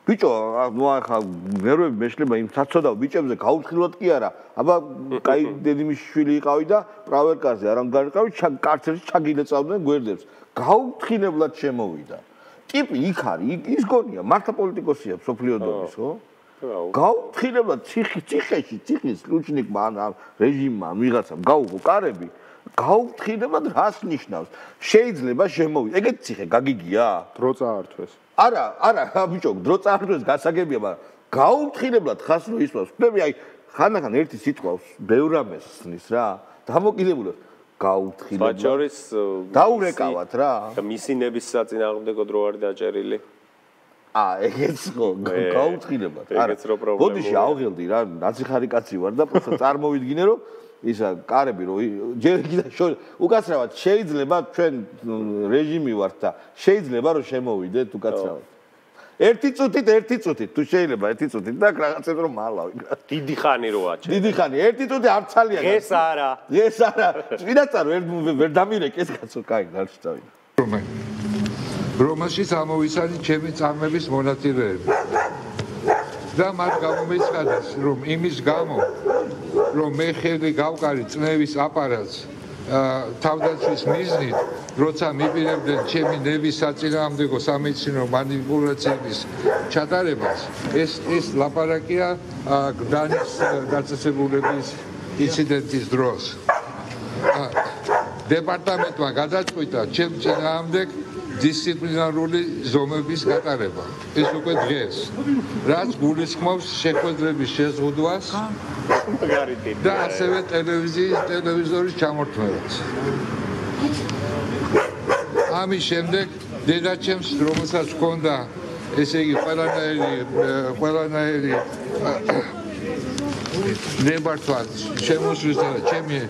ბიჭო ნუ ახლა ნერვები მეშლება იმ საცოდავ ბიჭებზე გაუფრთხილოთ კი არა აბა კაი დედიმისშვილი იყავი და პრავერკარზე არ ამგარიყავი კარცერში ჩაგილეწავდნენ გვერდებს გაუფრთხილებლად შემოვიდა ტიპი იქ არის ის გონია მართლა პოლიტიკოსია სოფლიო დონის ხო გაუფრთხილებლად ციხის ლუჩნიკმა ან რეჟიმმა ვიღაცამ გაუღო კარები გაუფრთხილებლად რას ნიშნავს შეიძლება შემოვიდა ეგეთ ციხე გაგიგია დრო წაართვეს არა ბიჭო დრო წაართვეს გასაგებია მაგრამ გაუფრთხილებლად ხას რო ისვას ვთქვი აი ხანდახან ერთი სიტყვას ბევრ რამეს სნის რა დამოკიდებულებს გაუფრთხილებლად ბაჭორის დაურეკავათ რა და მისინების საწინააღმდეგო დრო არის დაჭერილი ეგეც ხო გაუფრთხილებლად არა ბოდიში ავღელდი რა ნაციხარი კაცი ვარ და პროსტა წარმოვიდგინე რომ ისა კარები რო ჯერ კიდე უკაცრავად შეიძლება ჩვენ რეჟიმი ვართ და შეიძლება რომ შემოვიდეთ უკაცრავად ერთი წუთით თუ შეიძლება ერთი წუთით და რაღაცებს რომ მალავი დიდი ხანი რო აჩე დიდი ხანი ერთი წუთი არ ცალია ეს არა წინასწარ ვერ დამირეკეს კაცო კაი გარშტავი რომაში ამოვისანი ჩემი წამების მონაწილეები და მათ გამომეცხადეს რომ იმის გამო რომ მე ხელი გავყარი წნევის აპარატს თავდაცვის მიზნით როცა მიპირებდნენ ჩემი ნების საწინააღმდეგო სამედიცინო манипуляციების ჩატარებას ეს ლაპარაკია გდანის დაწესებულების ინციდენტის დროს დეპარტამენტმა გადაწყვიტა ჩემ წინააღმდეგ დისციპლინარული ზომების გატარება ეს უკვე დღეს რაც გულისხმობს შეხვედრების შეზღუდვას და ასევე ტელევიზორის ჩამორთმევას ამის შემდეგ დედაჩემს რომელსაც ჰქონდა ესე იგი ყველანაირი ნებართვა შემოსვლისა და ჩემი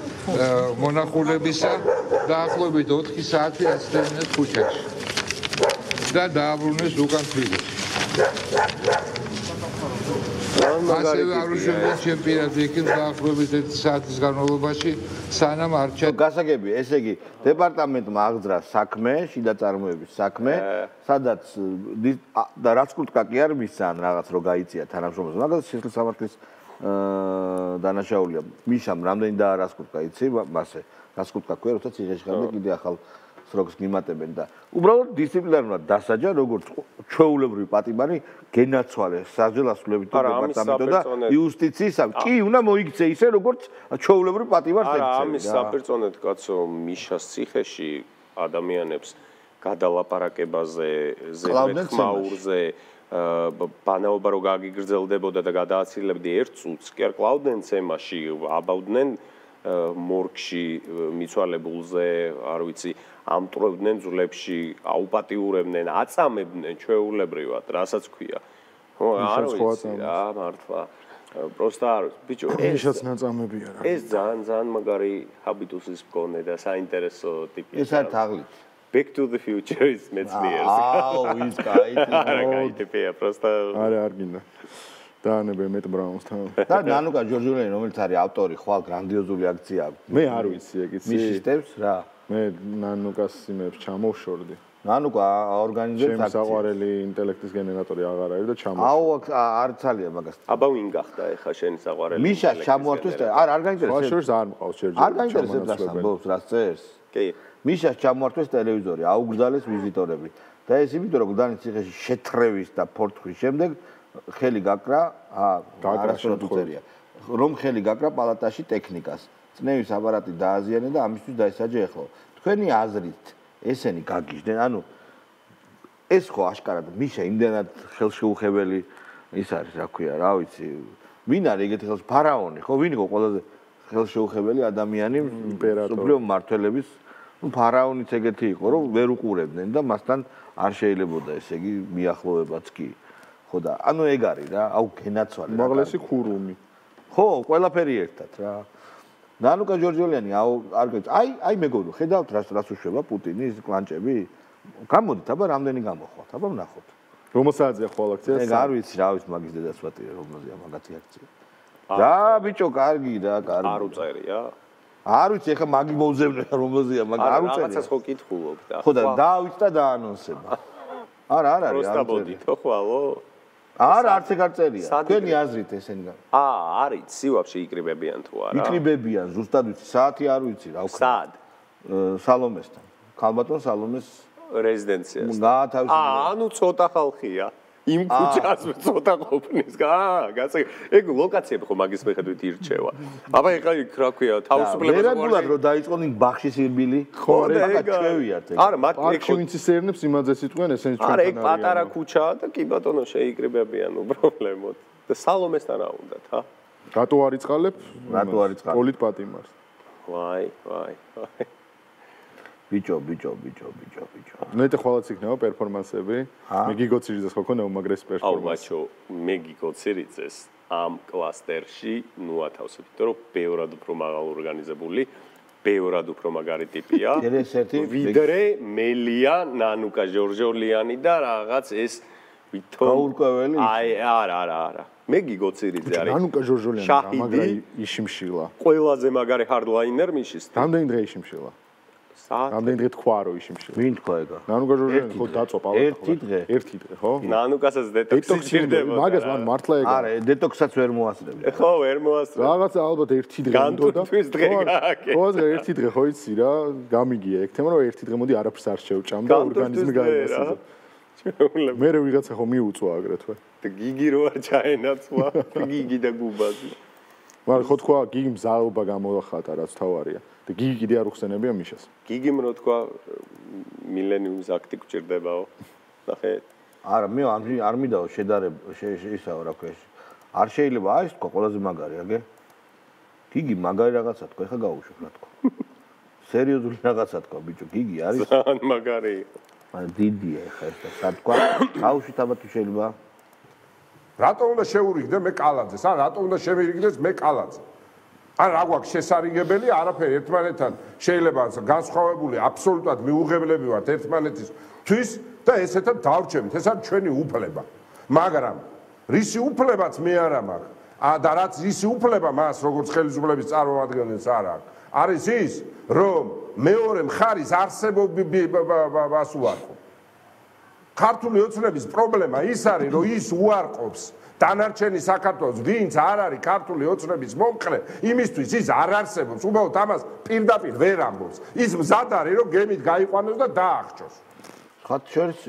მონახულებისა დაახლოებით 4 საათი ასწავლეს ქუჩაში და დააბრუნეს უკან თბილისში. ასევე არ უშევდნენ ჩემპიონატი იქით დაახლოებით 1 საათის განმავლობაში სანამ არ გასაგები, ესე იგი, დეპარტამენტმა აღძრა საქმე, შიდა წარმოების საქმე, სადაც და რაც კურტკა კი არ მისცან რაღაც რო გაიწია თანამშრომლებს, მაგალითად სისხლის სამართლის დანაშაულია. მიშამ რამდენი დაარასკუტკა იცი მასე, რასკუტკა ქვია, როცა ციხეში ხარ და კიდე ახალ სროკს გიმატებენ და უბრალოდ დისციპლინარულად დასაჯა როგორც ჩვეულებრივი პატიმარი გენაცვალე საჯელასულებით დეპარტამენტო და იუსტიციისამ კი უნდა მოიქცე ისე როგორც ჩვეულებრივი პატიმარს ექცევი. არა, ამის საპირწონედ კაცო მიშას ციხეში ადამიანებს გადალაპარაკებაზე, ზედმეტხმაურზე ბანაობა რო გაგიგრძელდებოდა და გადააცილებდი 1 წუთს, კი არ კლავდნენ ცემაში, აბავდნენ მორგში მიცვალებულზე, არ ვიცი, ამტვრევდნენ ძვლებში, აუპატიურებდნენ, აწამებდნენ ჩვეულებრივად, რასაც ქვია. ხო, არ ვიცი რა, მართლა. პროსტა არ ვიცი, ბიჭო, ესაც ნაწამებია რა. ეს ძალიან მაგარი ჰაბიტუსის მქონე და საინტერესო ტიპი. ეს არის თაღლით. Back to the future is მეცნიერს. ის კაი. არა, კაი ტიპია, პროსტა. არ გინდა. დაანებე მეტ ბრაუნსთან. და ნანუკა ჯორჯულიანი, რომელიც არის ავტორი, ხვალ გრანდიოზული აქცია. მე არ ვიცი ეგ იცი. მის სისტემს რა. მე ნანუკას იმებს ჩამოვშორდი. ნანუკა ორგანიზებს აქციას. ჩემს საყვარელი ინტელექტის გენერატორი აღარ არის და ჩამოვშორდი. აუ არ ცალია მაგას. აბა ვინ გახდა ეხა შენი საყვარელი? მიშა ჩამოართვეს და არ გაინტერესებს. შორს არ მყავს ჯერჯერ. არ გაინტერესებს რას ამბობს, რას წერს. კი. მიშას ჩამოართვეს ტელევიზორი, აუგრძალეს ვიზიტორები. და ეს იმიტომ რომ გდანის ციხეში შეთრევის და ფორთხვის შემდეგ ხელი გაკრა, არასდროს უწერია. რომ ხელი გაკრა პალატაში ტექნიკას. წნევის აპარატი დააზიანე და ამისთვის დაესაჯა ეხლა. თქვენი აზრით ესენი გაგიჟდნენ, ანუ ეს ხო აშკარად მიშა იმდენად ხელშეუხებელი ის არის, რა ქვია, რა ვიცი. ვინ არის ეგეთი ხელს ფარაონი, ხო? ვინ იყო ყველაზე ხელშეუხებელი ადამიანი იმპერატორი მმართველების? ნუ ფარაონიც ეგეთი იყო, რომ ვერ უყურებდნენ და მასთან არ შეიძლებოდა ესე იგი მიახლოვებაც კი. ხო და ანუ ეგ არის რა, აუ გენაცვალე. უმაღლესი ხურუმი. ხო, ყველაფერი ერთად რა. ნანუკა ჯორჯოლიანი აი მეგობრებო, ხედავთ რას უშვება პუტინის კლანჭები? გამოდით, აბა რამდენი გამოხვალთ, აბა ვნახოთ. რომელ საათზეა ხვალ აქცია? ეგ არ ვიცი, რა ვიცი, მაგის დედას ვატირე, რომელზეა მაგათი აქცია. რა ბიჭო, კარგი რა, კარგი. არ უწერია? არ ვიცი, ეხლა მაგი მოუძებნე რომელზეა, მაგ არ უწერია. რაღაცას ხო კითხულობ და. ხო და დაავიც და დაანონსება. არა არის. როსტაბოდითო ხვალო? არა, არც ეგ არ წერია. თქვენი აზრით ესენი. არის, სივაფში იკრიბებიან თუ არა? იკრიბებიან, ზუსტად ვიცი, საათი არ ვიცი, რა ვქნა. სად? სალომესთან. ქალბატონ სალომეს რეზიდენციას. ანუ ცოტა ხალხია. იმ ქუჩას ცოტა ყოფნის. ეგ ლოკაციები ხო მაგის მიხედვით ირჩევა. აბა ეხლა იქ რა ქვია, თავისუფლებას ვერაგულად რომ დაიწყონ იქ ბახში სირბილი. ხო და ეგ ჩვევიათ ეგ. არა, მათ ეგ ვინც ისერნებს იმაძეს იტყვიან ესენი ჩვენთან. არა, ეგ პატარა ქუჩაა და კი ბატონო შეიკრიბებიან უპრობლემოდ. და სალომესთან რა უნდათ, ჰა? რატო არ იწყალებ? რატო არ იწყალებ? პოლიტ პატიმარს. ვაი. ბიჭო. ნეტე ხვალაც იქნება პერფორმანსები. მე გიგოცირიძეს ხო ქონა უმაგრესი პერფორმანსი. აუ ბაჩო, მე გიგოცირიძეს ამ კლასტერში, ნუ ათავსებ, იმიტომ რომ ბევრად უფრო მაღალ ორგანიზებული, ბევრად უფრო მაგარი ტიპია. ვიდრე მელია, ნანუკა ჯორჯოლიანი და რაღაც ეს ვითომ გაურკვეველი. არა. მე გიგოცირიძე არის. ნანუკა ჯორჯოლიანი მაგარი იშიმშილა. ყველაზე მაგარი ჰარდლაინერ მიშის. რამდენი დღე იშიმშილა? რამდენი დღე თქვა რომ იშიმშილა? ვინ თქვა ეგა? ნანუკა ჯორჯოლიანი ხო დაწვა პალატა. ერთი დღე, ხო? ნანუკასაც დეტოქსი ჭირდება. მაგას მან მართლა ეგა. არა, დეტოქსსაც ვერ მოასწრებია. ხო, ვერ მოასწრებია. რაღაცა ალბათ ერთი დღე მინდოდა. ხო, ერთი დღე ხო იცი რა, გამიგია ეგ თემა რომ ერთი დღე მოდი არაფერს არ შევჭამ და ორგანიზმი გაიგასა. მე ვიღაცა ხო მიუწვა აგრეთვე. და გიგი რო არ ჩაენაცვა, გიგი და გუბაზი. მაგრამ ხო თქვა გიგი მზაობა გამოახატა რაც თავარია. და გიგი კიდე არ უხსენებია მიშას. გიგიმ რო თქვა მილენიუმის აქტი გჭირდებაო. ნახე. არა, მე არ მინდაო შედარება, ისაო რა ქვია. არ შეიძლება აი ეს თქვა ყველაზე მაგარი, აგე. გიგი მაგარი რაღაცა თქვა, ეხა გაუშვებ რა თქვა. სერიოზული რაღაცა თქვა, ბიჭო, გიგი არის. ძალიან მაგარი. მაგრამ დიდია ეხა ეს და სათქვა. გაუშვით აბა თუ შეიძლება. რატო უნდა შეურიგდე მე კალაძეს? ან რატო უნდა შემირიგდეს მე კალაძე? ან რა გვაქვს შესარიგებელი, არაფერი ერთმანეთთან შეიძლება განსხვავებული აბსოლუტურად მიუღებლები ვართ ერთმანეთისთვის და ესეთად დავრჩებით. ეს არის ჩვენი უფლება. მაგრამ რისი უფლებაც მე არ მაქვს. და რაც რისი უფლება მას როგორც ხელისუფლების წარმომადგენელს არ აქვს. არის ის, რომ მეორე მხარის არსებობას უარყოფ. ქართული ოცნების პრობლემა ის არის, რომ ის უარყოფს დანარჩენი საქართველოს, ვინც არ არის ქართული ოცნების მომხრე, იმისთვის ის არ არსებობს, უბრალოდ ამას პირდაპირ ვერ ამბობს. ის მზად არის, რომ გემით გაიყვანოს და დაახჭოს. ხათ შორის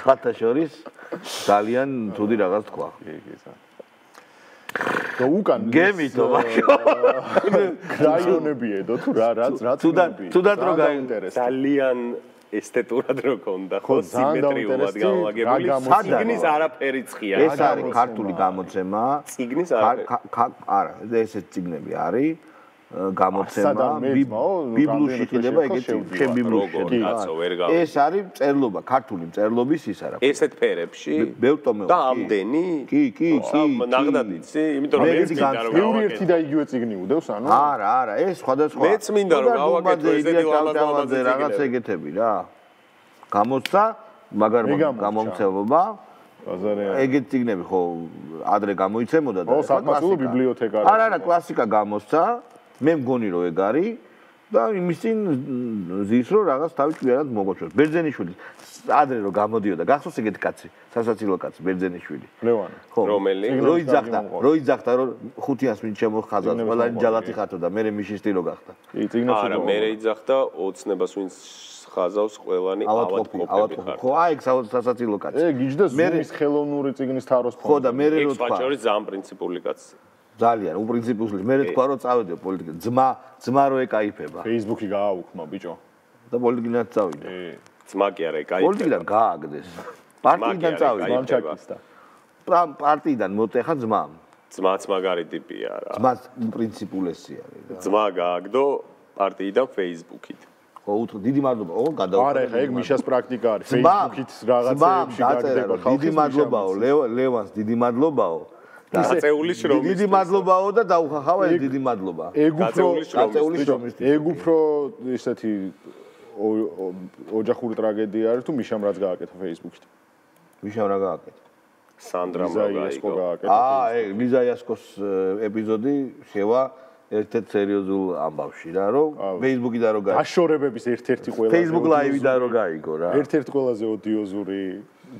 ხათ შორის ძალიან თუდი რაღაც თქვა. და უკან გემითო ბაშო რაიონები ედო თუ რაც თუდად რო გაინტერესდა ძალიან ესთეტურად რო კონდა ხო სიმეტრიულად გამაგებული ციგნის არაფერი ცხია ეს არის ქართული გამოცემა ციგნის არაფერი არა ესე ციგნები არის გამოცემა ბიბლიაში ხდება ეგეთი შენ ბიბლიაში ეს არის წერლობა ქართული წერლობის ის არა ესეთ ფერებში ბევრ ტომეში და ამდენი კი ნაღდად იცი იმიტომ რომ მეც მინდა რომ ბევრი ერთი და იგივე ციგნი უდევს ანუ არა ეს სხვადასხვა მეც მინდა რომ გავაკეთო ესეთი ლამაზი რაღაც ეგეთები რა გამოცდა მაგარ გამომცემლობა ეგეთი ციგნები ხო ადრე გამოიცემოდა და საკმაოდ ბიბლიოთეკა არა კლასიკა გამოცდა მე მგონი რომ ეგ არის და იმის წინ ზის რომ რაღაც თავი ჭვიანად მოგოჩვენოს. ბერძენიშვილი ადრე რომ გამოდიოდა, გახსოვს ეგეთი კაცი, სასაცილო კაცი ბერძენიშვილი. ლევანი. რომელი? რო იძახდა რომ 500 მინ შემოხაზავს, ყველანი ჯალათი ხათო და მე მიშის ტილო გახდა. არა, მე იძახდა ოცნებას ვინც ხაზავს ყველანი ავადყოფები ხარ. ხო, აი ეგ სასაცილო კაცი. ეგ იჯდა ზუმის ხელოვნური ციგნის თაროს ხო და მე რო თქვა. ეს ბაჭორი ძალიან პრინციპული კაცი. ძალიან უპრინციპული. მე თქვა რომ წავიდე პოლიტიკაში. ძმა რო ეკაიფება. Facebook-ი გააუქმა ბიჭო. და პოლიტიკიდან წავიდა. ძმა კი არა ეკაიფება. პოლიტიკიდან გააგდეს. პარტიიდან წავიდა. მანჩაკისტა. პარტიიდან მოტეხა ძმამ. ძმაც მაგარი ტიპია რა. ძმაც პრინციპულესი არის. ძმა გააგდო პარტიიდან Facebook-ით. ხო, დიდი მადლობა. ო, გადავხადე. არა, ეხა ეგ მიშას პრაქტიკა არის. Facebook-ით რაღაცეებში გაგდება ხალხი. დიდი მადლობაო, ლევანს დიდი მადლობაო. დიდი მადლობაო და დაუხახავა ეს დიდი მადლობა. ეგ უფრო ისეთი ოჯახური ტრაგედია არის თუ მიშამ რაც გააკეთა Facebook-ში. მიშამ რა გააკეთა? სანდრამ რა გააკეთა? ლიზა იასკოს ეპიზოდი შევა ერთ-ერთ სერიოზულ ამბავში რა, რომ Facebook-იდან რო გაიგო. დაშორებების ერთ-ერთი ყველაზე Facebook Live-იდან რო გაიგო რა. ერთ-ერთი ყველაზე ოდიოზური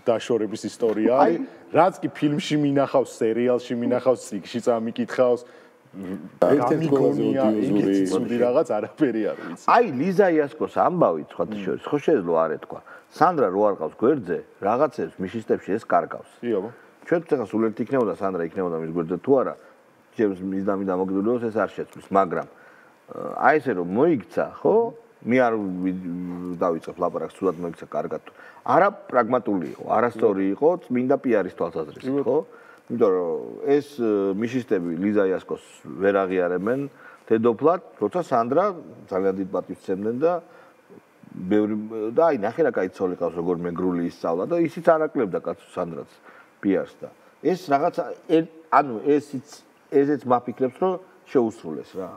დაშორების ისტორია არის, რაც კი ფილმში მინახავს, სერიალში მინახავს, ციგშიც ამიკითხავს. ერთ-ერთი ყველაზე ოდიოზური რაღაც არაფერი არ ვიცი. აი ლიზა იასკოს ამბავი სხვათა შორის ხო შეიძლება არ ეთქვა. სანდრა რო არ ყავს გვერდზე, რაღაცებს მიშისტებში ეს კარგავს. იაბო. ჩვენ წეღა სულ ერთი იქნებოდა სანდრა იქნებოდა მის გვერდზე თუ არა. ჩემს მისდამი დამოგდულოს ეს არ შეცვლის, მაგრამ აი ესე რომ მოიქცა, ხო? მე არ დავიწყებ ლაპარაკს, თუნდაც მოიქცა კარგად. არა პრაგმატული იყო, არასწორი იყო, წმინდა პიარის თვალსაზრისით, ხო? იმიტომ რომ ეს მიშისტები ლიზა იასკოს ვერ აღიარებენ დედოფლად, როცა სანდრა ძალიან დიდ პატივს სცემდნენ და ბევრი და აი ნახე რა კაი ცოლი ყავს, როგორ მეგრული ისწავლა და ისიც არ აკლებდა კაცო სანდრაც პიარს და ეს რაღაცა ანუ ესეც მაფიქრებს რომ შეუსრულეს რა.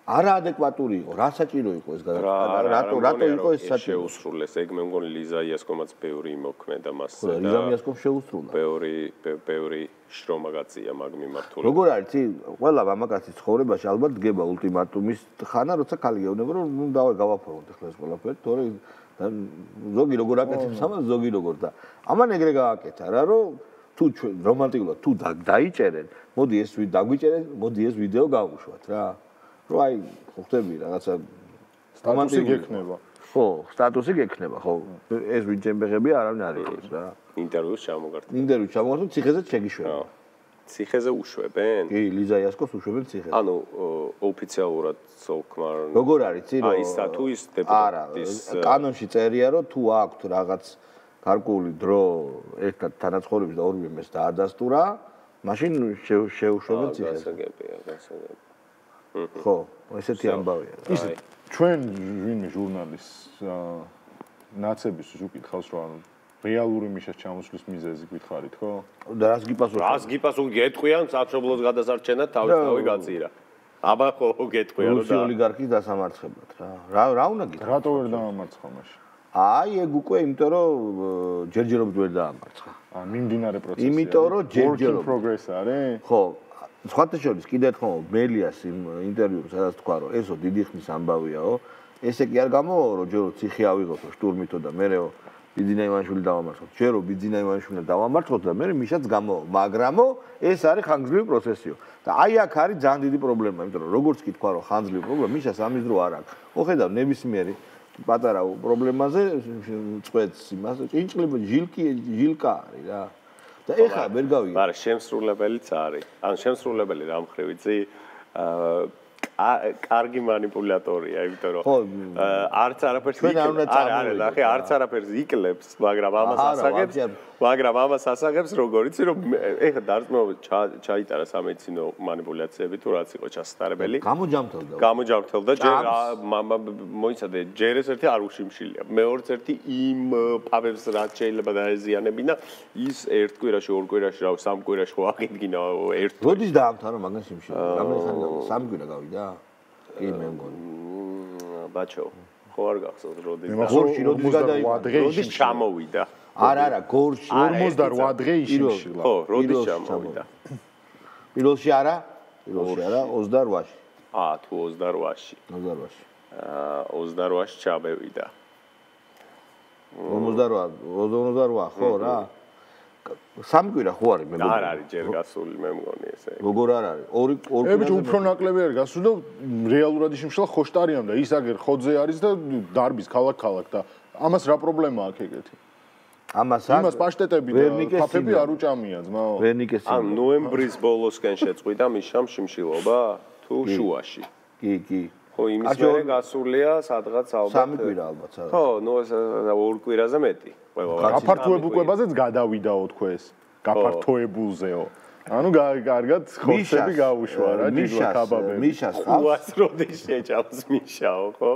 არაადეკვატური იყო, რა საჭირო იყო ეს რატო იყო ეს საჭირო შეუსრულეს. ეგ მე მგონი ლიზა იასკომაც ბევრი იმოქმედა მასზე და ლიზა იასკომ შეუსრულა. ბევრი შრომა გაწია მაგ მიმართულებით. როგორ არის იცი, ყველა მამაკაცის ცხოვრებაში ალბათ დგება ულტიმატუმის ხანა, როცა ქალი გეუბნება რომ ნუ დავай გავაფორმოთ ახლა ეს ყველაფერი, თორე ზოგი როგორ აკეთებს ამას, ზოგი როგორ და ამან ეგრე გააკეთა რა, რომ თუ ჩვენ რომანტიკულად თუ დაიჭერენ, მოდი ეს დაგვიჭერენ, მოდი ეს ვიდეო გავუშვათ რა. რო აი ხდება რაღაცა სტატუსი გექნება. ხო, სტატუსი გექნება, ხო. ეს ვინჩემბეხები არავინ არ იყოს რა. ინტერვიუს ჩამოგარდა. ინტერვიუს ჩამოგარდა, ციხეზე შეგიშვება. ციხეზე უშვებენ? კი, ლიზა იასკოს უშვებენ ციხეზე. ანუ ოფიციალურად სოლკმარ. როგორ არის, ცი რომ აი სტატუის დეპუტატის კანონში წერია, რომ თუ აქვთ რაღაც გარკვეული დრო ერთად თანაცხოვრების და ორივე მეს დაადასტურა, მაშინ შეუშვებენ ციხეზე. გასაგებია. ხო, ესეთი ამბავია. ისე ჩვენ ვინმე ჟურნალისტს ნაცების უკითხავს რომ ანუ რეალური მიშას ჩამოსვლის მიზეზი გითხარით, ხო? და რას გიპასუხებთ? რას გიპასუხებთ? გეტყვიან სამშობლოს გადასარჩენად თავისთავად გაწირა. აბა ხო გეტყვიან და რუსი ოლიგარქის დასამარცხებლად რა. რა უნდა გითხრათ? რატო ვერ დაამარცხა მაშინ? აი ეგ უკვე იმიტომ რომ ჯერჯერობით ვერ დაამარცხა. მიმდინარე პროცესი. იმიტომ რომ ჯერჯერობით პროგრესი არის? ხო. სხვათა შორის კიდე ერთხელ მელიას იმ ინტერვიუს სადაც თქვა რომ ესო დიდი ხნის ამბავიაო ესე კი არ გამოვა რომ ჯერო ციხე ავიღოთ შტურმითო და მერეო ბიძინა ივანიშვილი დავამარცხოთ ჯერო ბიძინა ივანიშვილი დავამარცხოთ და მერე მიშაც გამოვა მაგრამო ეს არის ხანგრძლივი პროცესიო და აი აქ არის ძალიან დიდი პრობლემა იმიტომ რომ როგორც კი თქვა რომ ხანგრძლივი პრობლემა მიშას ამის დრო არ აქვს მოხედავ ნებისმიერი პატარა პრობლემაზე წვეთს იმას ჭინჭლები ჟილკა არის რა და ეხლა ვერ გავიგე. არა, შემსრულებელიც არის. ანუ შემსრულებელი რა მხრივ იცი? კარგი манипуляტორია, იმიტომ რომ არც არაფერს არა, არც არაფერს იკლებს, მაგრამ ამას ასაღებს, როგორ იცი რომ ეხლა დარწმუნებით ჩაიტარა სამედიცინო манипуляციები თუ რაც იყო ჩასატარებელი. გამოჯამრთელდა, ჯერ მოიცადე, ჯერ ეს ერთი არ უშიმშილია. მეორეც ერთი იმ პაპებს რაც შეიძლება დაეზიანებინა, ის ერთ კვირაში, ორ კვირაში, რა, სამ კვირაში ხო აღიდგინა ერთ. როდის დაამთავრა მაგან შიმშილი? რამდენი ხანი გავიდა? სამი კვირა გავიდა? კი მე მგონი. ბაჩო, ხო არ გახსოვს როდის? გორში როდის გადაიყვანა? როდის ჩამოვიდა? არა, გორში 48 დღე იშიმშილა. ხო, როდის ჩამოვიდა? პირველში არა? პირველში არა, 28-ში. თუ 28-ში. 28-ში. 28-ში ჩამოვიდა. 58, ხო რა? სამი კვირა ხო არის მე მგონი. არ არის ჯერ გასული მე მგონი ესე. როგორ არ არის? ორი კვირა. უფრო ნაკლები არის გასული და რეალურად იშიმშილა ხოშტარიამ და ის აგერ ხოძე არის და დარბის ქალაქ და ამას რა პრობლემა აქვს ეგეთი? იმას პაშტეტები და ფაფები არ უჭამია ძმაო. ვერნიკეს. ან ნოემბრის ბოლოსკენ შეწყვიტა მიშამ შიმშილობა თუ შუაში? კი. ხო, იმის მერე გასულია სადღაც ალბათ. სამი კვირა ალბათ სადღაც. ხო, ნუ ეს ორ კვირაზე მეტი. გაფართოებულ კვებაზეც გადავიდაო თქვენ. გაფართოებულზეო. ანუ კარგად ხორცები გაუშვა რა, ჯიგლა კაბაბები. მიშას ყუას როდის შეჭამს მიშაო, ხო?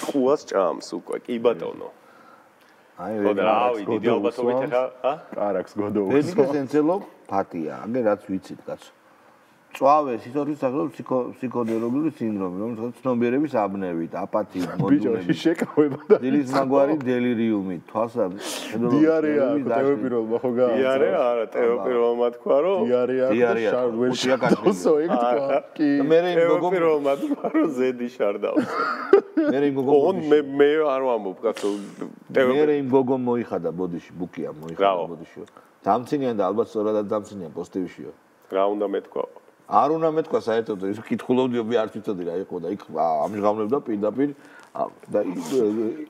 ყუას ჭამს უკვე, კი ბატონო. აი, რავი, დიდი ალბათობით ახლა, კარაქს გოდოუს. ვერნიკეს ენცელო ფათია, აგე რაც ვიცით კაცო. წვავე სიცოცხლის სახელობის ფსიქოდეროგული სინდრომი, რომელიც ცნობიერების აბნევით, აპათიით, მოდულებით, შეკავება და დილის მაგვარი დელირიუმით, დიარეა, ტეოპიროლმა ხო გააცა. დიარეა, არა, ტეოპიროლმა თქვა, რომ დიარეა, შარდ შარდოსო ეგ თქვა. კი. მე ტეოპიროლმა თქვა, რომ ზედი შარდავს. მე არ ვამბობ, კაცო. მე იმ გოგო მოიხადა ბოდიში, ბუკია მოიხადა ბოდიში. დამცინიან და ალბათ სწორადად დამცინიან პოზიტივიშიო. რა უნდა მეთქვა? არ უნდა მეთქვა საერთოდ ის კითხულობდიო მე არ ვიცოდი რა იყო და იქ ამჟღავნებდა პირდაპირ და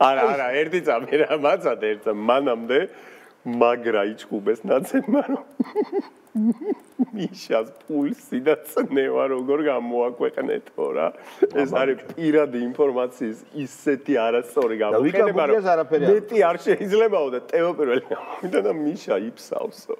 არა ერთი წამი რა მაცად ერთ მანამდე მაგრა იჭუბეს ნაცემმა რომ მიშას პულსი და წნევა როგორ გამოაქვეყნეთო რა ეს არის პირადი ინფორმაციის ისეთი არასწორი გამოყენება რომ მეტი არ შეიძლებაო და ტეოპირველი გამოვიდა და მიშა იფსავსო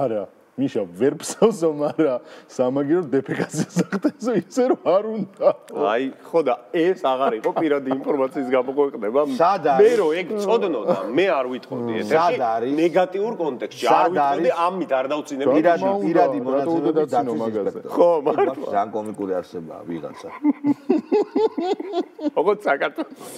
არა მიშა ვერ ფსავსო, მაგრამ სამაგიეროდ დეფეკაცია სახტენსო ისე რომ არ უნდა. აი, ხო და ეს აღარ იყო პირადი ინფორმაციის გამოქვეყნება. სად არის? მე რო ეგ წოდნოდა, მე არ ვიტყოდი ეთერში. ნეგატიურ კონტექსტში არ ვიტყოდი, ამით არ დავწინებდი. პირადი მონაცემები დაცინო მაგაზე. ხო, მართლა. ძალიან კომიკური არსებაა ვიღაცა. როგორც საქართველოს.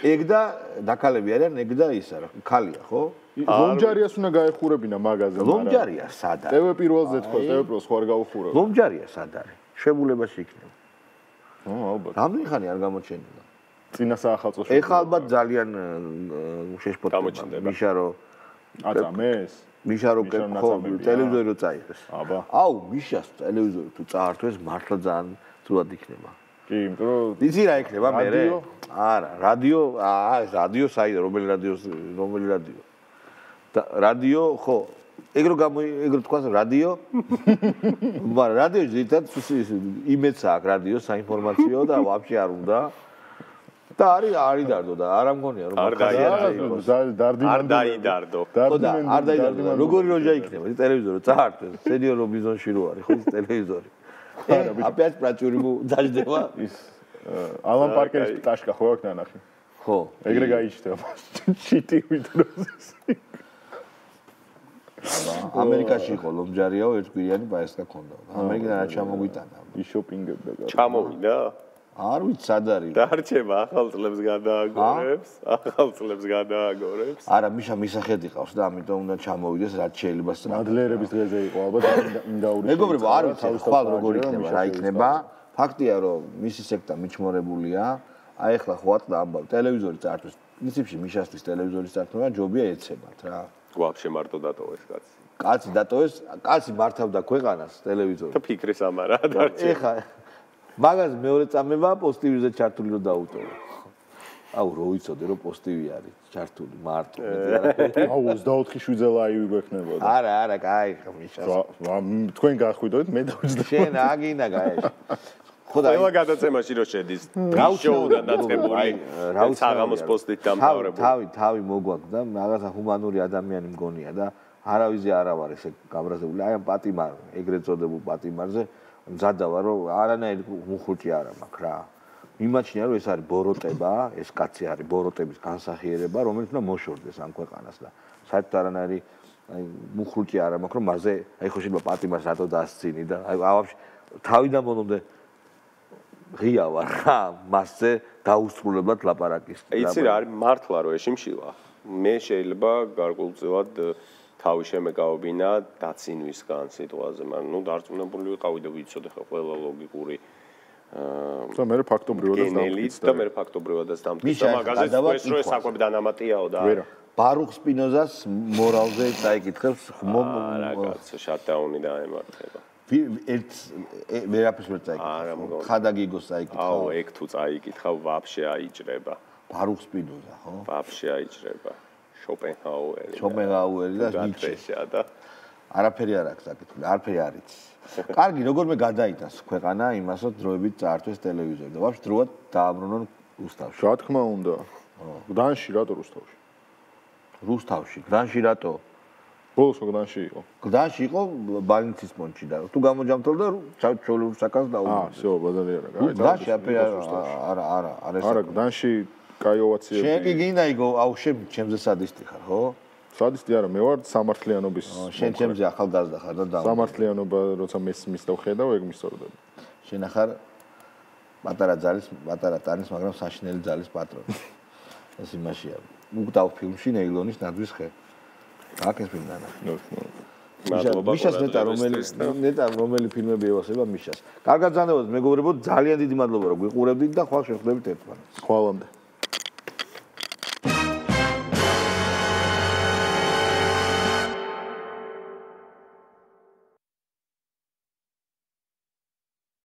ეგ და დაკალები არიან, ეგ და ისა რა, ქალია, ხო? ლომჯარიას უნდა გაეხურებინა მაგაზე, მაგრამ ლომჯარია სად არის? ტევე პირველზე თქვა, ტევე პირველს ხო არ გაუხურებ. ლომჯარია სად არის? შებულებაში იქნება. ალბათ. რამდენი ხანი არ გამოჩენილა? წინა საახალწლოში. ეხლა ალბათ ძალიან შეშფოთდება. მიშა რო აწამეს? მიშა რო ხო ტელევიზორი რო წაიღეს. აბა. აუ, მიშას ტელევიზორი თუ წაართვეს, მართლა ძალიან ცუდად იქნება. კი, იმიტომ რომ იცი რა იქნება მე? არა, რადიო, რადიო საერთოდ რომელი რადიო? რადიო, ხო. ეგ რო თქვა რადიო? მაგრამ რადიო ზედაც იმედს აქვს რადიო საინფორმაციო და ვაფშე არ უნდა. და არის დარდო და არ ამგონია რომ არ დაიდარდო. ხო და არ დაიდარდო. როგორი როჟა იქნება? ტელევიზორი წაართვეს. სედიო რობიზონში რო არის, ხო ის ტელევიზორი. აპიაც პრაჭური დაждდება ის ალან პარკერის ტაშკა ხო აქ ნანახი. ხო. ეგრე გაიჩნდება. ჩიტივი დროზის. ამერიკაში იყო ლომჯარიაო ერთკვირიანი ბაესკა ქონდა. ამერიკიდან არ ჩამოგვიტანა. ის შოპინგებდა. ჩამოვიდა? არ ვიცი სად არის. დარჩება ახალ წლებს გადააგორებს. არა, მიშა მისახედი ყავს და ამიტომ უნდა ჩამოვიდეს რაც შეიძლება. მადლიერების დღეზე იყო ალბათ ინდაური. მეგობრებო, არ ვიცი ხვალ როგორ იქნება, რა იქნება. ფაქტია რომ მისი სექტა მიჩმორებულია. აი ახლა ხო ატყდა ამბავ ტელევიზორი წაართვეს. პრინციპში მიშასთვის ტელევიზორის წართვა ჯობია ეცემათ რა. ვაფშე მარტო დატოვეს კაცი. კაცი დატოვეს, კაცი მართავდა ქვეყანას ტელევიზორი. და ფიქრის ამარა დარჩა. ეხა მაგაზე მეორე წამება პოზიტივზე ჩართული რო დაუტოვო. აუ რო ვიცოდე რომ პოზიტივი არის ჩართული მარტო. აუ 24 შვიდზე ლაივი გვექნებოდა. არა, კაი ხმიშა. თქვენ გახვიდოთ, მე დავიწყდა. შენ აგინა გაეშ. ყველა გადაცემაში რო შედის. შოუდან დაწყებული. საღამოს პოსტით დამთავრებული. თავი მოგვაქვს და რაღაცა ჰუმანური ადამიანი მგონია და არავიზე არა ვარ ესე გაბრაზებული. აი ამ პატიმარ, ეგრეთ წოდებულ პატიმარზე მზადავა რომ არანაირი მუხუჭი არა მაქვს რა. მიმაჩნია რომ ეს არის ბოროტება, ეს კაცი არის ბოროტების განსახიერება, რომელიც უნდა მოშორდეს ამ ქვეყანას და საერთოდ არანაირი აი მუხუჭი არა მაქვს რომ მასზე აი ხო შეიძლება პატიმარს რატო დასცინი და აი ვაფშე თავიდან მომდე ღია ვარ რა მასზე დაუსრულებლად ლაპარაკის. იცი რა არის მართლა რომ ეშიმშილა. მე შეიძლება გარკვეულწილად თავი შემეკავებინა დაცინვისგან სიტუაციაზე, მაგრამ ნუ დარწმუნებული ვიყავი და ვიცოდე ხო ყველა ლოგიკური და მე ფაქტობრივადაც დამტკიცა მაგაზე ეს რო საკვები დანამატიაო და ბარუხ სპინოზას მორალზე წაიკითხებს არა კაცო შატდაუნი დაემართება. ვერაფერს ვერ წაიკითხავ. ხადაგიგოს წაიკითხავ. აუ ეგ თუ წაიკითხავ ვაფშე აიჭრება. ბარუხ სპინოზა ხო? ვაფშე აიჭრება. შოპენჰაუერი და ნიჩე და არაფერი არ აქვს საკითხი, არაფერი არ იცის. კარგი, როგორმე გადაიტანს ქვეყანა იმასო დროებით წაართვეს ტელევიზორი და ვაფშე დროად დააბრუნონ რუსთავში. რა თქმა უნდა. გდანში რატო რუსთავში? რუსთავში, გდანში რატო? ბოლოს გდანში იყო. გდანში იყო ბალინცის პონჩი და თუ გამოჯამთოლ და ჩოლურ საკანს დაუბრუნდა. всё, ბაზარი არა. გდანში არა. არა, გდანში კაი ოვაციები. შენ კი გინდა იგო, აუ შენ ჩემზე სადისტი ხარ, ხო? სადისტი არა, მე ვარ სამართლიანობის. შენ ჩემზე ახალგაზრდა ხარ და დავა. სამართლიანობა როცა მესმის და ვხედავ, ეგ მისწორდება. შენ ახარ პატარა ძალის, პატარა ტანის, მაგრამ საშინელი ძალის პატრონი. ეს იმაშია. უკდავ ფილმში ნეილონის ნაძვის ხე. აქ ეს ფილმი დანა. მიშას ნეტა რომელი ფილმები ევასება მიშას. კარგად ზანდებოდეთ მეგობრებო, ძალიან დიდი მადლობა რომ გვიყურებდით და ხვალ შევხვდებით ერთმანეთს. ხვალამდე.